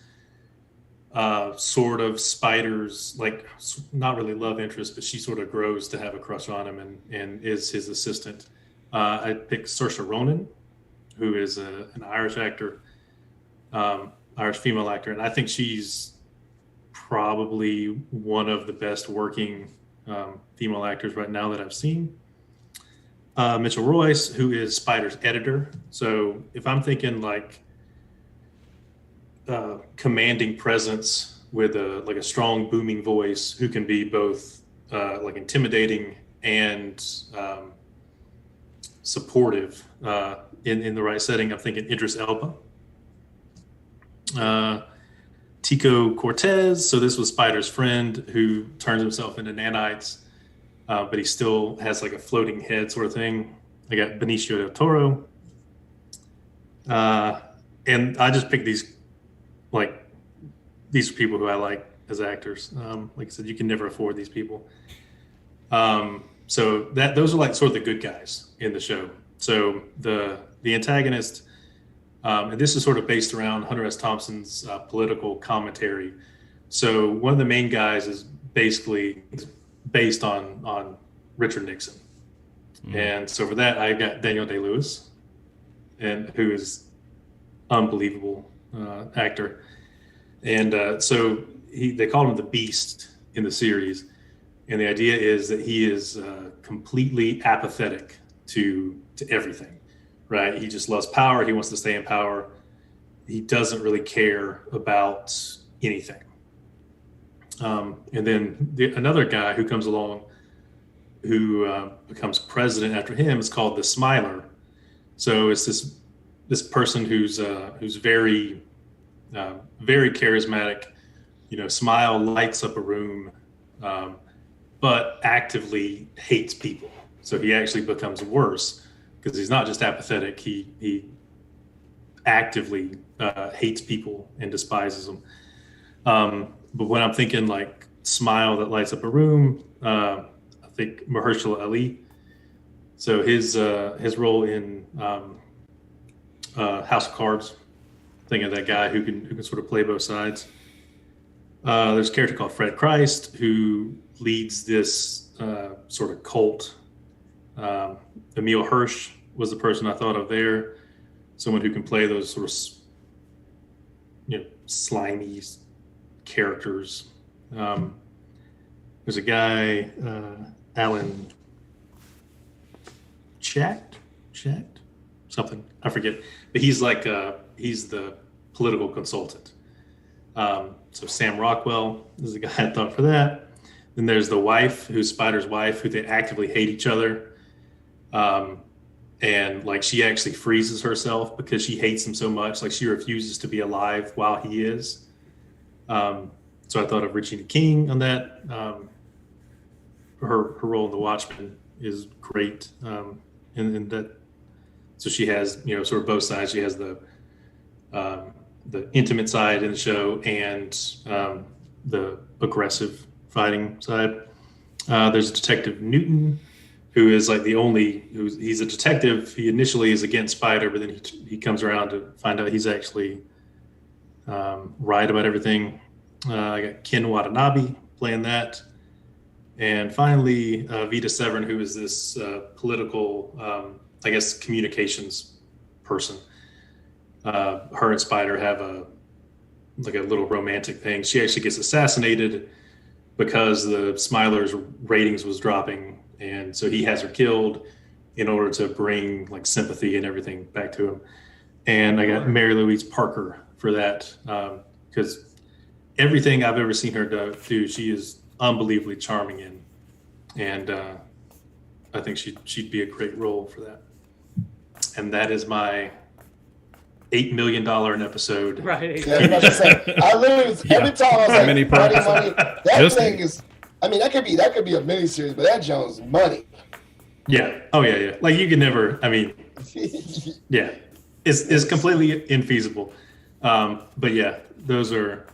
sort of Spider's, like, not really love interest, but she sort of grows to have a crush on him and is his assistant. I picked Saoirse Ronan, who is an Irish actor, Irish female actor, and I think she's probably one of the best working female actors right now that I've seen. Mitchell Royce, who is Spider's editor. So if I'm thinking like commanding presence with a strong booming voice who can be both like intimidating and supportive in the right setting, I'm thinking Idris Elba. Tico Cortez. So this was Spider's friend who turns himself into nanites, but he still has like a floating head sort of thing. I got Benicio del Toro. And I just picked these are people who I like as actors. Like I said, you can never afford these people. So those are like sort of the good guys in the show. So the antagonist, and this is sort of based around Hunter S. Thompson's political commentary. So one of the main guys is basically based on Richard Nixon. Mm-hmm. And so for that, I got Daniel Day-Lewis, and who is unbelievable actor. And so they call him the Beast in the series. And the idea is that he is completely apathetic to everything, right? He just loves power. He wants to stay in power. He doesn't really care about anything. And then another guy who comes along who becomes president after him is called the Smiler. So it's this person who's very, very charismatic. Smile lights up a room. But actively hates people. So he actually becomes worse because he's not just apathetic. He actively hates people and despises them. But when I'm thinking like smile that lights up a room, I think Mahershala Ali. So his role in House of Cards, thinking of that guy who can sort of play both sides. There's a character called Fred Christ who leads this sort of cult. Emil Hirsch was the person I thought of there. Someone who can play those sort of, slimy characters. There's a guy, Alan Schacht, something, I forget. But he's he's the political consultant. So Sam Rockwell is the guy I thought for that. Then there's the wife, who's Spider's wife, who they actively hate each other. And like she actually freezes herself because she hates him so much. Like she refuses to be alive while he is. So I thought of Regina King on that. Her role in The Watchmen is great. And that, so she has, sort of both sides. She has the intimate side in the show and the aggressive fighting side. There's Detective Newton, who is like he's a detective. He initially is against Spider, but then he comes around to find out he's actually right about everything. I got Ken Watanabe playing that. And finally, Vita Severn, who is this political, communications person. Her and Spider have a little romantic thing. She actually gets assassinated because the Smiler's ratings was dropping, and so he has her killed in order to bring like sympathy and everything back to him. And I got Mary Louise Parker for that because everything I've ever seen her do, she is unbelievably charming in, and I think she'd be a great role for that. And that is my $8 million an episode. Right. Yeah, I literally every time I was like, money. That thing is. I mean, that could be a miniseries, but that Jones money. Yeah. Oh yeah. Like you can never. I mean, yeah, it's completely infeasible. But yeah, those are.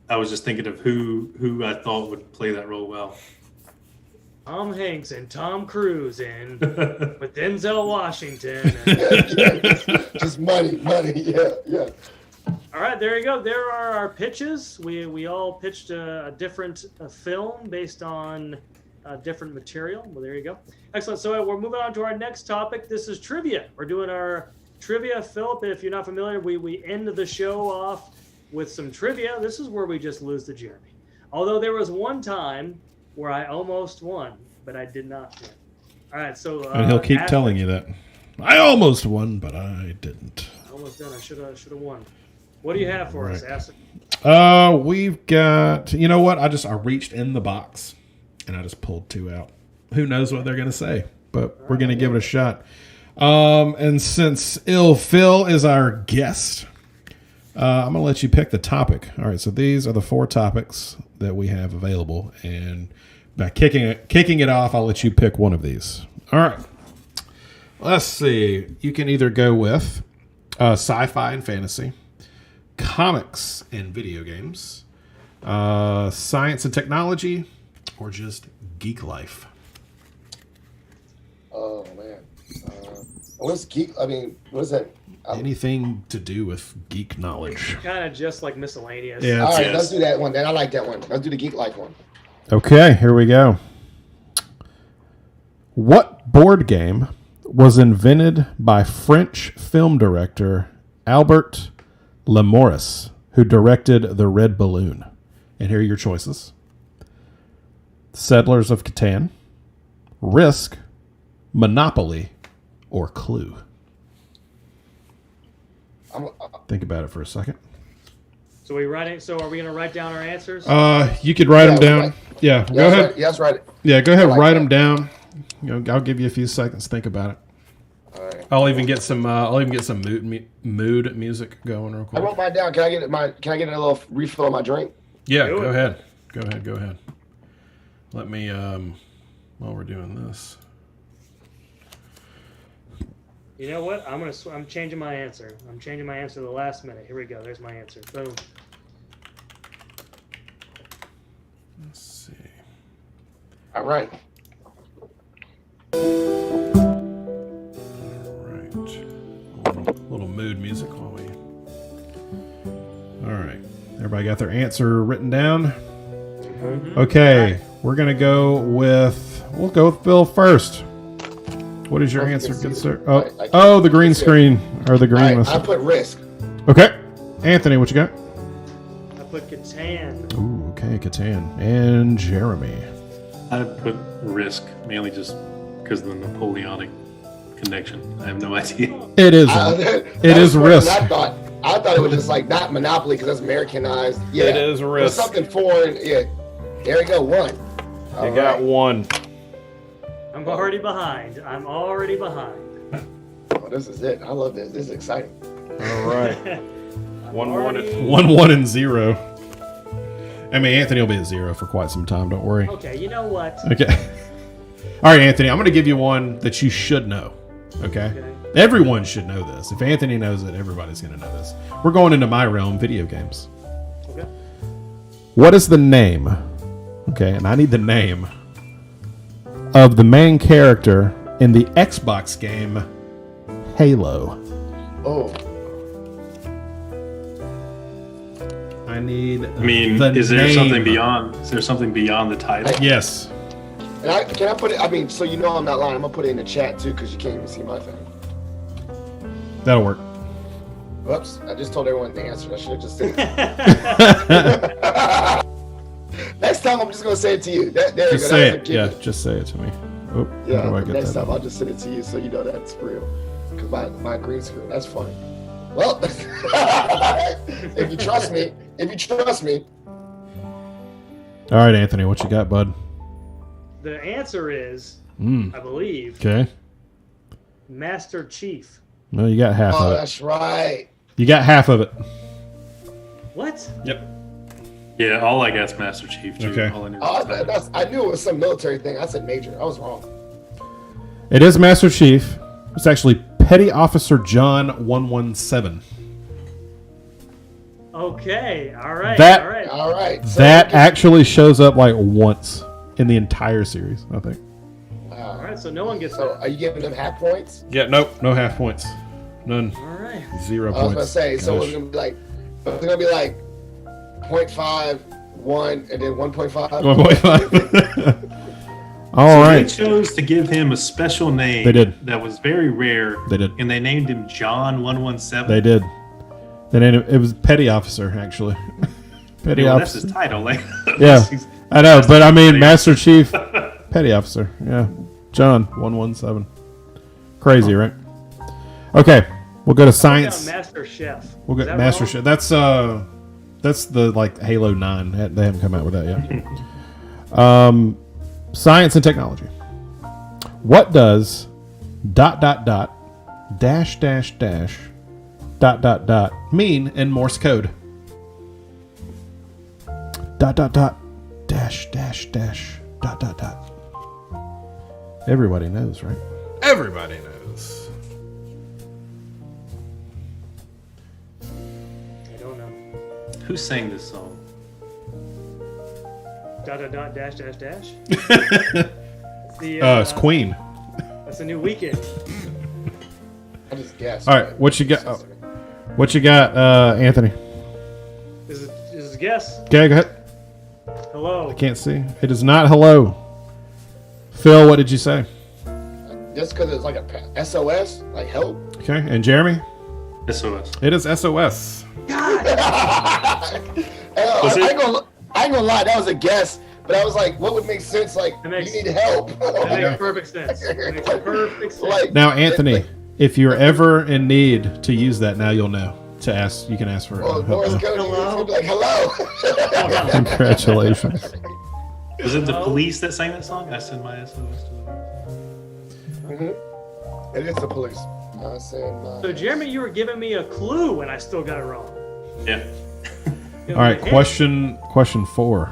I was just thinking of who I thought would play that role well. Tom Hanks and Tom Cruise and with Denzel Washington. Just money. Yeah. All right, there you go. There are our pitches. We all pitched a different film based on different material. Well, there you go. Excellent. So we're moving on to our next topic. This is trivia. We're doing our trivia. Philip, if you're not familiar, we end the show off with some trivia. This is where we just lose to Jeremy. Although there was one time where I almost won, but I did not win. All right, so and he'll keep telling you that. I almost won, but I didn't. Almost done. I should have won. What do you have for us, Acid? We've got. You know what? I reached in the box and I just pulled two out. Who knows what they're going to say? But we're going to give it a shot. And since Phil is our guest, I'm going to let you pick the topic. All right, so these are the 4 topics that we have available. And by kicking it off, I'll let you pick one of these. All right. Let's see. You can either go with sci-fi and fantasy, comics and video games, science and technology, or just geek life. Oh, man. What's geek? I mean, what is that? Anything to do with geek knowledge. Kind of just like miscellaneous. Yeah. All right, let's do that one then. I like that one. Let's do the geek life one. Okay, here we go. What board game was invented by French film director Albert Lemorris, who directed The Red Balloon? And here are your choices. Settlers of Catan, Risk, Monopoly, or Clue. Think about it for a second. So are we going to write down our answers? You could write them down. Yeah, go ahead. Right. Yes, right. Yeah, go ahead. Write them down. I'll give you a few seconds. Think about it. All right. I'll even get some. Mood music going real quick. I wrote mine down. Can I get a little refill on my drink? Yeah, go ahead. Go ahead. Let me. While we're doing this. You know what? I'm changing my answer. I'm changing my answer to the last minute. Here we go. There's my answer. Boom. Let's see. All right. Little mood music while we. All right. Everybody got their answer written down? Mm-hmm. Okay. We're gonna go with. We'll go with Phil first. What is your answer, good sir? Oh, the green screen or the green. I put Risk. Okay, Anthony, what you got? I put Catan. Ooh, okay, Catan. And Jeremy. I put Risk mainly just because of the Napoleonic connection. I have no idea. It is. It is Risk. I thought it was just like not Monopoly because that's Americanized. Yeah, it is Risk. Something foreign. Yeah. There we go. One. You got one. I'm already behind. Oh, this is it. I love this. This is exciting. All right. 1-1 and 0. I mean, Anthony will be at 0 for quite some time. Don't worry. Okay, you know what? Okay. All right, Anthony, I'm going to give you one that you should know. Okay? Everyone should know this. If Anthony knows it, everybody's going to know this. We're going into my realm, video games. Okay. What is the name? Okay, and I need the name of the main character in the Xbox game Halo. Oh. I need. Is there something beyond? Is there something beyond the title? Yes. And can I put it? I mean, so you know I'm not lying. I'm gonna put it in the chat too because you can't even see my thing. That'll work. Whoops! I just told everyone the answer. I should have just said it. Next time I'm just gonna say it to you. There just say it. Yeah, just say it to me. Oh, yeah. Next time I'll just send it to you so you know that's real. Because my green screen. That's funny. Well, if you trust me. All right, Anthony, what you got, bud? The answer is, I believe, okay, Master Chief. No, you got half of it. Oh, that's right. You got half of it. What? Yep. Yeah, all I got's Master Chief. Too. Okay. I knew it was some military thing. I said Major. I was wrong. It is Master Chief. It's actually Petty Officer John 117. Okay. All right. All right. So that actually shows up like once in the entire series, I think. All right. So no one gets. So are you giving them half points? Yeah. Nope. No half points. None. All right. 0 points. I was gonna say. Gosh. So it's gonna be like 0.5, 1, and then 1.5. 1.5. All right. They chose to give him a special name. They did. That was very rare. They did. And they named him John 117. They did. It was Petty Officer, actually. Petty Officer. That's his title. Like, yeah, I know, but I mean, Master Chief, Petty Officer. Yeah, John 117. Crazy, right? Okay, we'll go to science. Master Chef. We'll get Master Chef. That's the like Halo 9. They haven't come out with that yet. Science and technology. What does ... dot dot dot mean in Morse code? Dot dot dot dash dash dash dot dot dot. Everybody knows, right? Everybody knows. I don't know. Who sang this song? Dot dot dot dash dash dash. It's Queen. That's a new weekend. I just guessed. All right, what you got? What you got, Anthony? This is a guess. Okay, go ahead. Hello. I can't see. It is not hello. Phil, what did you say? Just because it's like a SOS, like help. Okay, and Jeremy? SOS. It is SOS. I ain't gonna lie, that was a guess, but I was like, what would make sense? Like, you need help. That makes perfect sense. That makes perfect sense. Now, Anthony, if you're ever in need to use that, now you'll know to ask. You can ask for help. Hello. Like, hello. Congratulations. Was it the Police that sang that song? I send my SOS to the Mm-hmm. It is the Police. So, Jeremy, you were giving me a clue and I still got it wrong. Yeah. All right, question 4,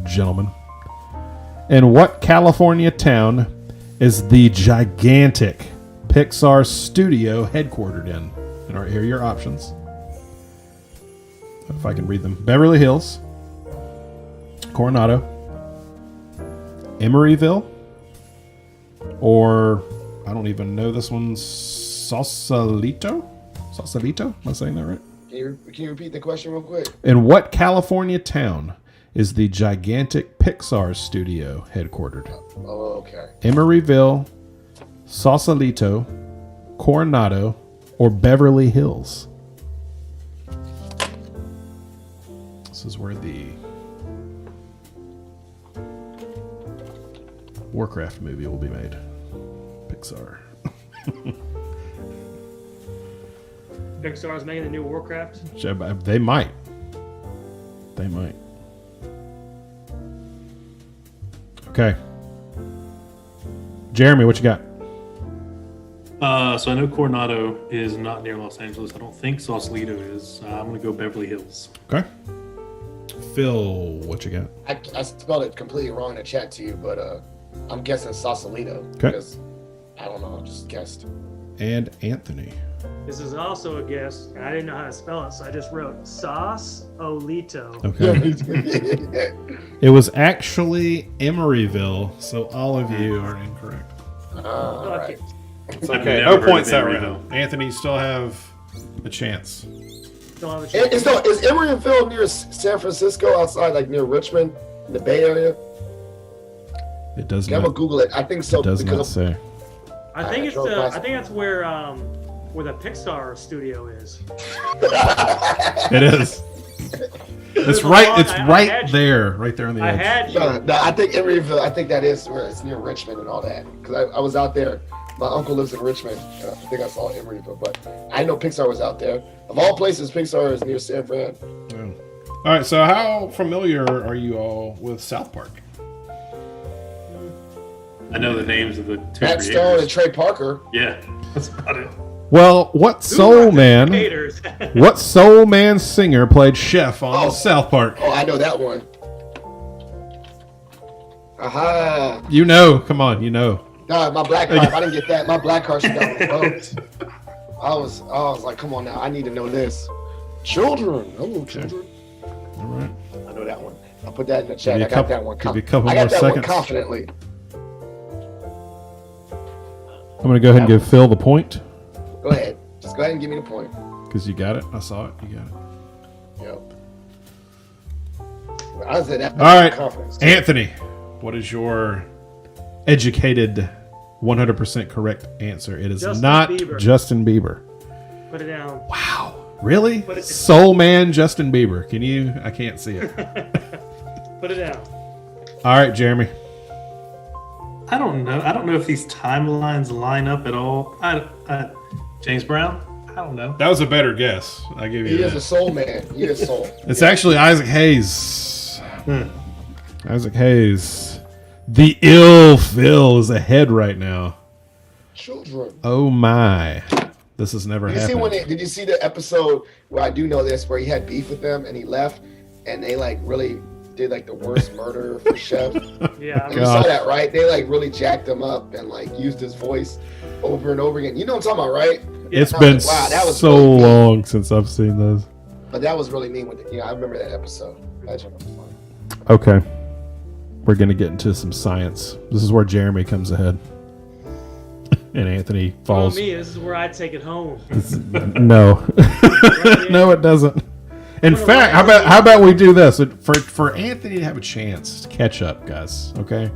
gentlemen. In what California town is the gigantic Pixar studio headquartered in? And here are your options. If I can read them. Beverly Hills, Coronado, Emeryville, or I don't even know this one, Sausalito? Sausalito? Am I saying that right? Can you repeat the question real quick? In what California town is the gigantic Pixar studio headquartered? Oh, okay. Emeryville, Sausalito, Coronado, or Beverly Hills? This is where the Warcraft movie will be made. Pixar. Pixar is making the new Warcraft. They might. They might. Okay. Jeremy, what you got? So I know Coronado is not near Los Angeles. I don't think Sausalito is. I'm going to go Beverly Hills. Okay. Phil, what you got? I spelled it completely wrong in the chat to you, but I'm guessing Sausalito. Okay. Because I don't know. I just guessed. And Anthony. This is also a guess, and I didn't know how to spell it, so I just wrote Sausalito. Okay. It was actually Emeryville, so all of you are incorrect. All right. It's okay. No points that round. Anthony, you still have a chance. Is Emeryville near San Francisco, outside, like near Richmond, in the Bay Area? It does not. I'm gonna Google it. I think so. It does not say. I think that's where the Pixar studio is. It is. It's right. It's right there on the edge. I think Emeryville. I think that is where it's near Richmond and all that. Because I was out there. My uncle lives in Richmond. I think I saw Emeryville, but I know Pixar was out there. Of all places, Pixar is near San Fran. Yeah. All right. So, how familiar are you all with South Park? I know the names of the two Matt Stone and Trey Parker. Yeah, that's about it. Well, what Soul Man singer played Chef on South Park? Oh, I know that one. Aha. You know, come on, you know. Nah, my black card, I didn't get that. My black card should have vote. I was like, come on now, I need to know this. Children. Oh, children. All right. I know that one. I'll put that in the chat. I got that one. Give you a couple I more got that seconds. one confidently. I'm going to go ahead and give Phil the point. Go ahead. Just go ahead and give me the point. Because you got it. I saw it. You got it. Yep. I said that. All right. Anthony, what is your educated 100% correct answer? It is not Bieber. Justin Bieber. Put it down. Wow. Really? Soul Man Justin Bieber. Can you? I can't see it. Put it down. All right, Jeremy. I don't know. I don't know if these timelines line up at all. James Brown? I don't know. That was a better guess. I give you that. He is a soul man. He is soul. It's actually Isaac Hayes. Isaac Hayes. The ill Phil is ahead right now. Children. Oh my. This has never Did happened. Did you see the episode where I do know this, where he had beef with them and he left, and they like really did like the worst murder for Chef? Yeah, You saw that, right? They like really jacked him up and like used his voice over and over again. You know what I'm talking about, right? It's been like, wow, that was so really mean. long since I've seen those. But that was really mean with it. Yeah, I remember that episode. That was fun. Okay. We're going to get into some science. This is where Jeremy comes ahead. And Anthony falls. me, this is where I take it home. No. No, it doesn't. In fact, how about we do this? For Anthony to have a chance to catch up, guys, okay?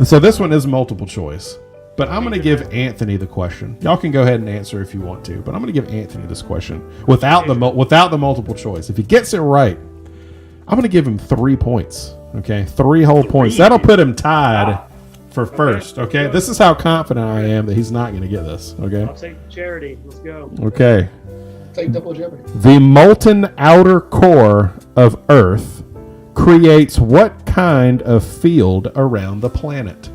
So this one is multiple choice. But I'm going to give Anthony the question. Y'all can go ahead and answer if you want to, but I'm going to give Anthony this question without the multiple choice. If he gets it right, I'm going to give him 3 points. Okay, 3 whole points. That'll put him tied for first. Okay, this is how confident I am that he's not going to get this. Okay, I'll take charity. Let's go. Okay. Take double jeopardy. The molten outer core of Earth creates what kind of field around the planet?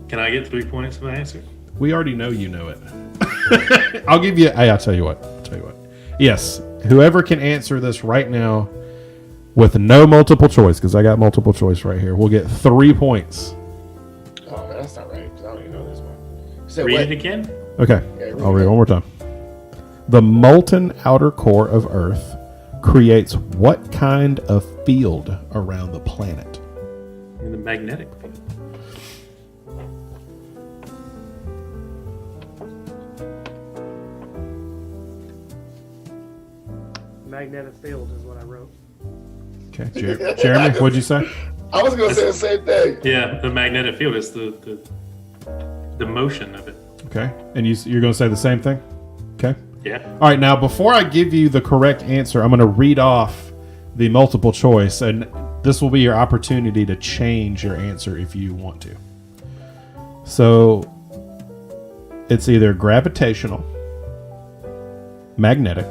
Can I get 3 points for my answer? We already know you know it. I'll give you. I'll tell you what. Yes, whoever can answer this right now with no multiple choice, because I got multiple choice right here, we'll get 3 points. Oh man, that's not right. 'Cause I don't even know this one. Read it again. Okay, Yeah, I'll read it one more time. The molten outer core of Earth creates what kind of field around the planet? In the magnetic field. Magnetic field is what I wrote. Okay, Jeremy, what'd you say? I was gonna say the same thing. Yeah, the magnetic field is the motion of it. Okay, and you're going to say the same thing? Okay. Yeah. All right, now before I give you the correct answer, I'm going to read off the multiple choice, and this will be your opportunity to change your answer if you want to. So it's either gravitational, magnetic,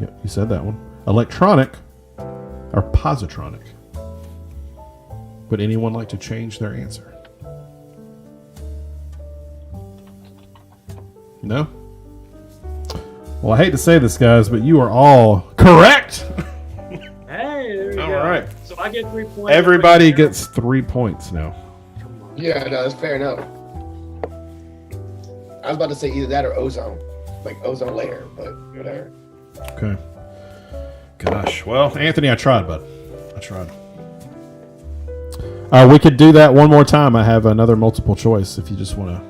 yep, you said that one, electronic, or positronic. Would anyone like to change their answer? No? Well, I hate to say this, guys, but you are all correct. Hey, there you All go. right. So I get 3 points. Everybody gets 3 points now. Come on. Yeah, no, that's fair enough. I was about to say either that or ozone, like ozone layer, but whatever. Okay. Gosh. Well, Anthony, I tried, bud. I tried. We could do that one more time. I have another multiple choice if you just want to.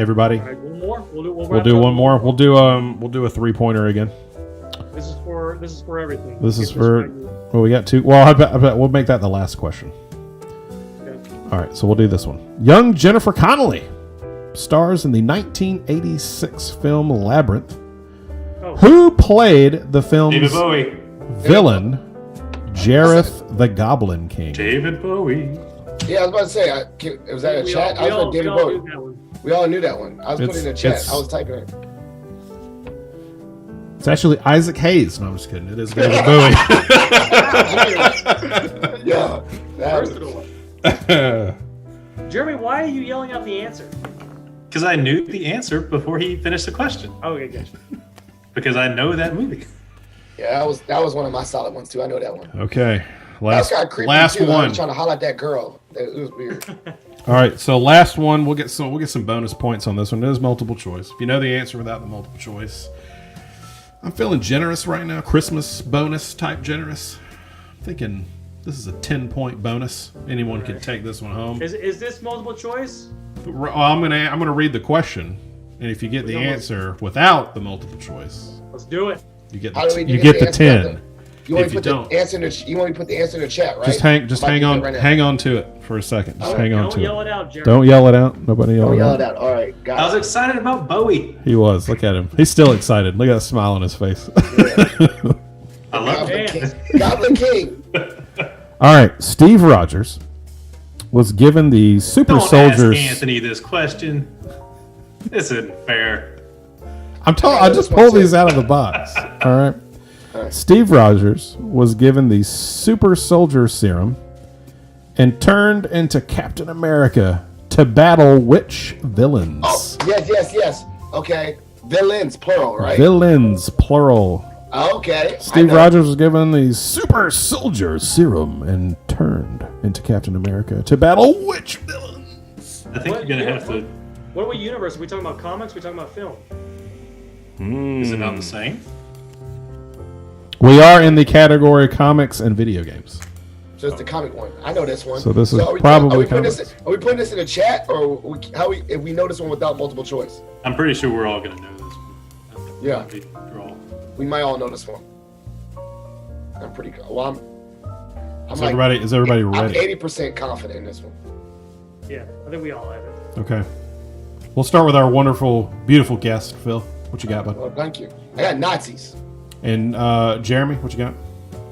Everybody. All right, one more. We'll do one more. We'll do a 3-pointer again. This is for everything. This is Get for. right. Well, we got 2. Well, I bet we'll make that the last question. Okay. All right, so we'll do this one. Young Jennifer Connelly stars in the 1986 film Labyrinth. Oh. Who played the David film's Bowie. villain, Jareth the Goblin King? David Bowie. Yeah, I was about to say, was that a chat? I was like David Bowie. knew that one. We all knew that one. I was putting in a chat. it's- I was typing it. It's actually Isaac Hayes. No, I'm just kidding. It is David Bowie. Yeah. That was, Versatile. Jeremy, why are you yelling out the answer? Because I knew the answer before he finished the question. Okay, gotcha. Because I know that movie. yeah, that was one of my solid ones too. I know that one. Okay, That got creepy last too. I one. was trying to holler at that girl. It was weird. All right, so last one. We'll get some bonus points on this one. It is multiple choice. If you know the answer without the multiple choice, I'm feeling generous right now. Christmas bonus type generous. I'm thinking this is a 10-point bonus. Anyone can take this one home. Is this multiple choice? Well, I'm gonna read the question, and if you get the answer without the multiple choice, Let's do it. you get How do we the, you get get the the answer 10. You want If me you to put don't- the answer in the you want me to put the answer in the chat, right? Just hang on, Right now. hang on to it for a second. Just hang on Don't to yell it. it out, Jeremy. Don't yell it out. Nobody yell Don't it yell out. it out. All right, I got was it. excited about Bowie. He was. Look at him. He's still excited. Look at that smile on his face. I love Goblin it. King. Goblin King. All right, Steve Rogers was given the Super Don't Soldiers. ask Anthony this question. This isn't fair. I just pulled these out of the box. All right. Steve Rogers was given the Super Soldier Serum and turned into Captain America to battle which villains? Oh, yes. Okay. Villains, plural, right? Villains, plural. Okay. Steve Rogers was given the super soldier serum and turned into Captain America to battle which villains? I think you're going to have to... What universe? Are we talking about comics? Are we talking about film? Is it not the same? We are in the category comics and video games. So it's the comic one. I know this one. So this is are we probably putting comics. are we putting this in the chat, or if we know this one without multiple choice? I'm pretty sure we're all going to know this one. Yeah. Draw. We might all know this one. I'm pretty. Well, Is everybody ready? I'm 80% confident in this one. Yeah, I think we all have it. Okay. We'll start with our wonderful, beautiful guest, Phil. What you got, bud? Well, thank you. I got Nazis. And Jeremy, what you got?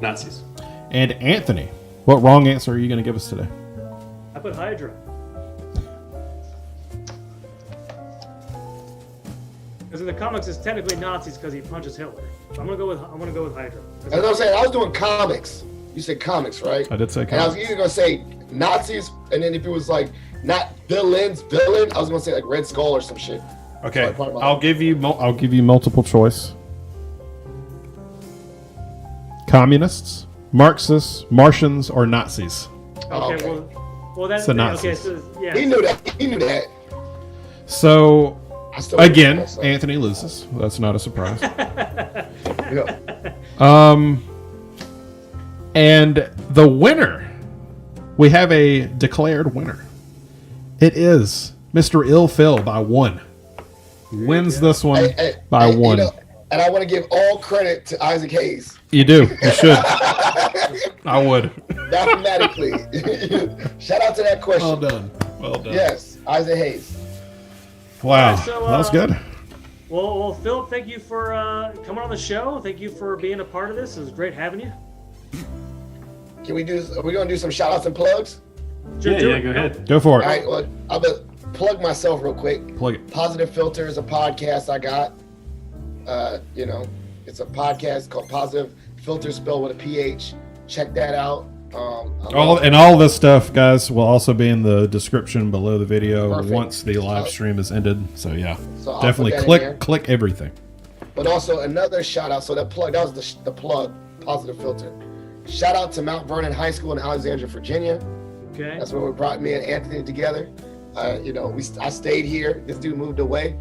Nazis. And Anthony, what wrong answer are you going to give us today? I put Hydra. Because in the comics, it's technically Nazis because he punches Hitler. So I'm gonna go with Hydra. That's what I'm saying. I was doing comics. You said comics, right? I did say And I was comics. either gonna say Nazis, and then if it was like not villain, I was gonna say like Red Skull or some shit. Okay, So I'll give you multiple choice. Communists, Marxists, Martians, or Nazis. Okay, Okay. well that's So okay. Nazis. So yeah. He knew that. He knew that. So I still again, myself. Anthony loses. That's not a surprise. Yeah. And the winner, we have a declared winner. It is Mr. Ill Phil by 1. Wins this one by 1. And I want to give all credit to Isaac Hayes. You do. You should. I would. Mathematically. Shout out to that question. Well done. Well done. Yes, Isaac Hayes. Wow. So, that was good. Well, Philip, thank you for coming on the show. Thank you for being a part of this. It was great having you. Can we do? Are we gonna do some shout outs and plugs? Sure, Yeah, go ahead. Go for it. All right. Well, I'm gonna plug myself real quick. Plug it. Positive Filter is a podcast I got. It's a podcast called Positive Filter, spelled with a PH. Check that out. All this stuff, guys, will also be in the description below the video Perfect. once the live stream is ended. So yeah, So I'll definitely put that in there. click everything. But also another shout out. So that was the plug. Positive Filter. Shout out to Mount Vernon High School in Alexandria, Virginia. Okay. That's where we brought me and Anthony together. I stayed here. This dude moved away,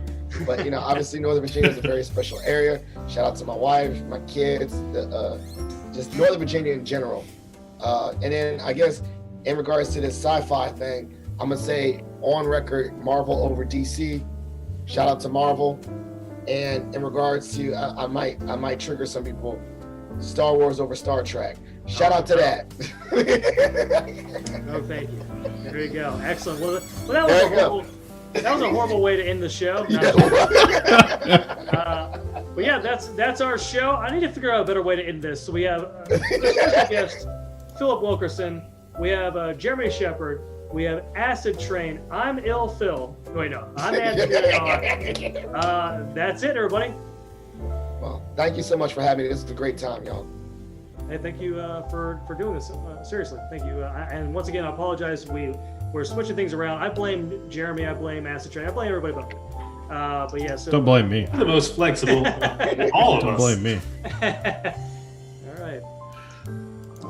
but obviously Northern Virginia is a very special area. Shout out to my wife, my kids, just Northern Virginia in general. And then I guess in regards to this sci-fi thing, I'm gonna say on record, Marvel over DC. Shout out to Marvel. And in regards to, I might trigger some people. Star Wars over Star Trek. Shout out to that. No, thank you. There you go. Excellent. Well, that was a horrible way to end the show. But yeah, that's our show. I need to figure out a better way to end this. So we have special guest Philip Wilkerson. We have Jeremy Shepard. We have AcidTrain. I'm Ill Phil. Wait, no, I'm Anthony. That's it, everybody. Well, thank you so much for having me. This is a great time, y'all. Hey, thank you for doing this. Seriously, thank you. And once again, I apologize. We're switching things around. I blame Jeremy. I blame AcidTrain. I blame everybody but me. But yeah, so Don't blame me. We're the most flexible of all of Don't us. blame me. All right.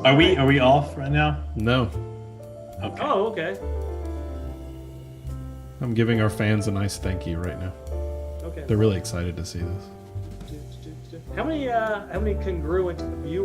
Are we off right now? No, Okay. Oh, okay. I'm giving our fans a nice thank you right now. Okay. They're really excited to see this. How many congruent viewers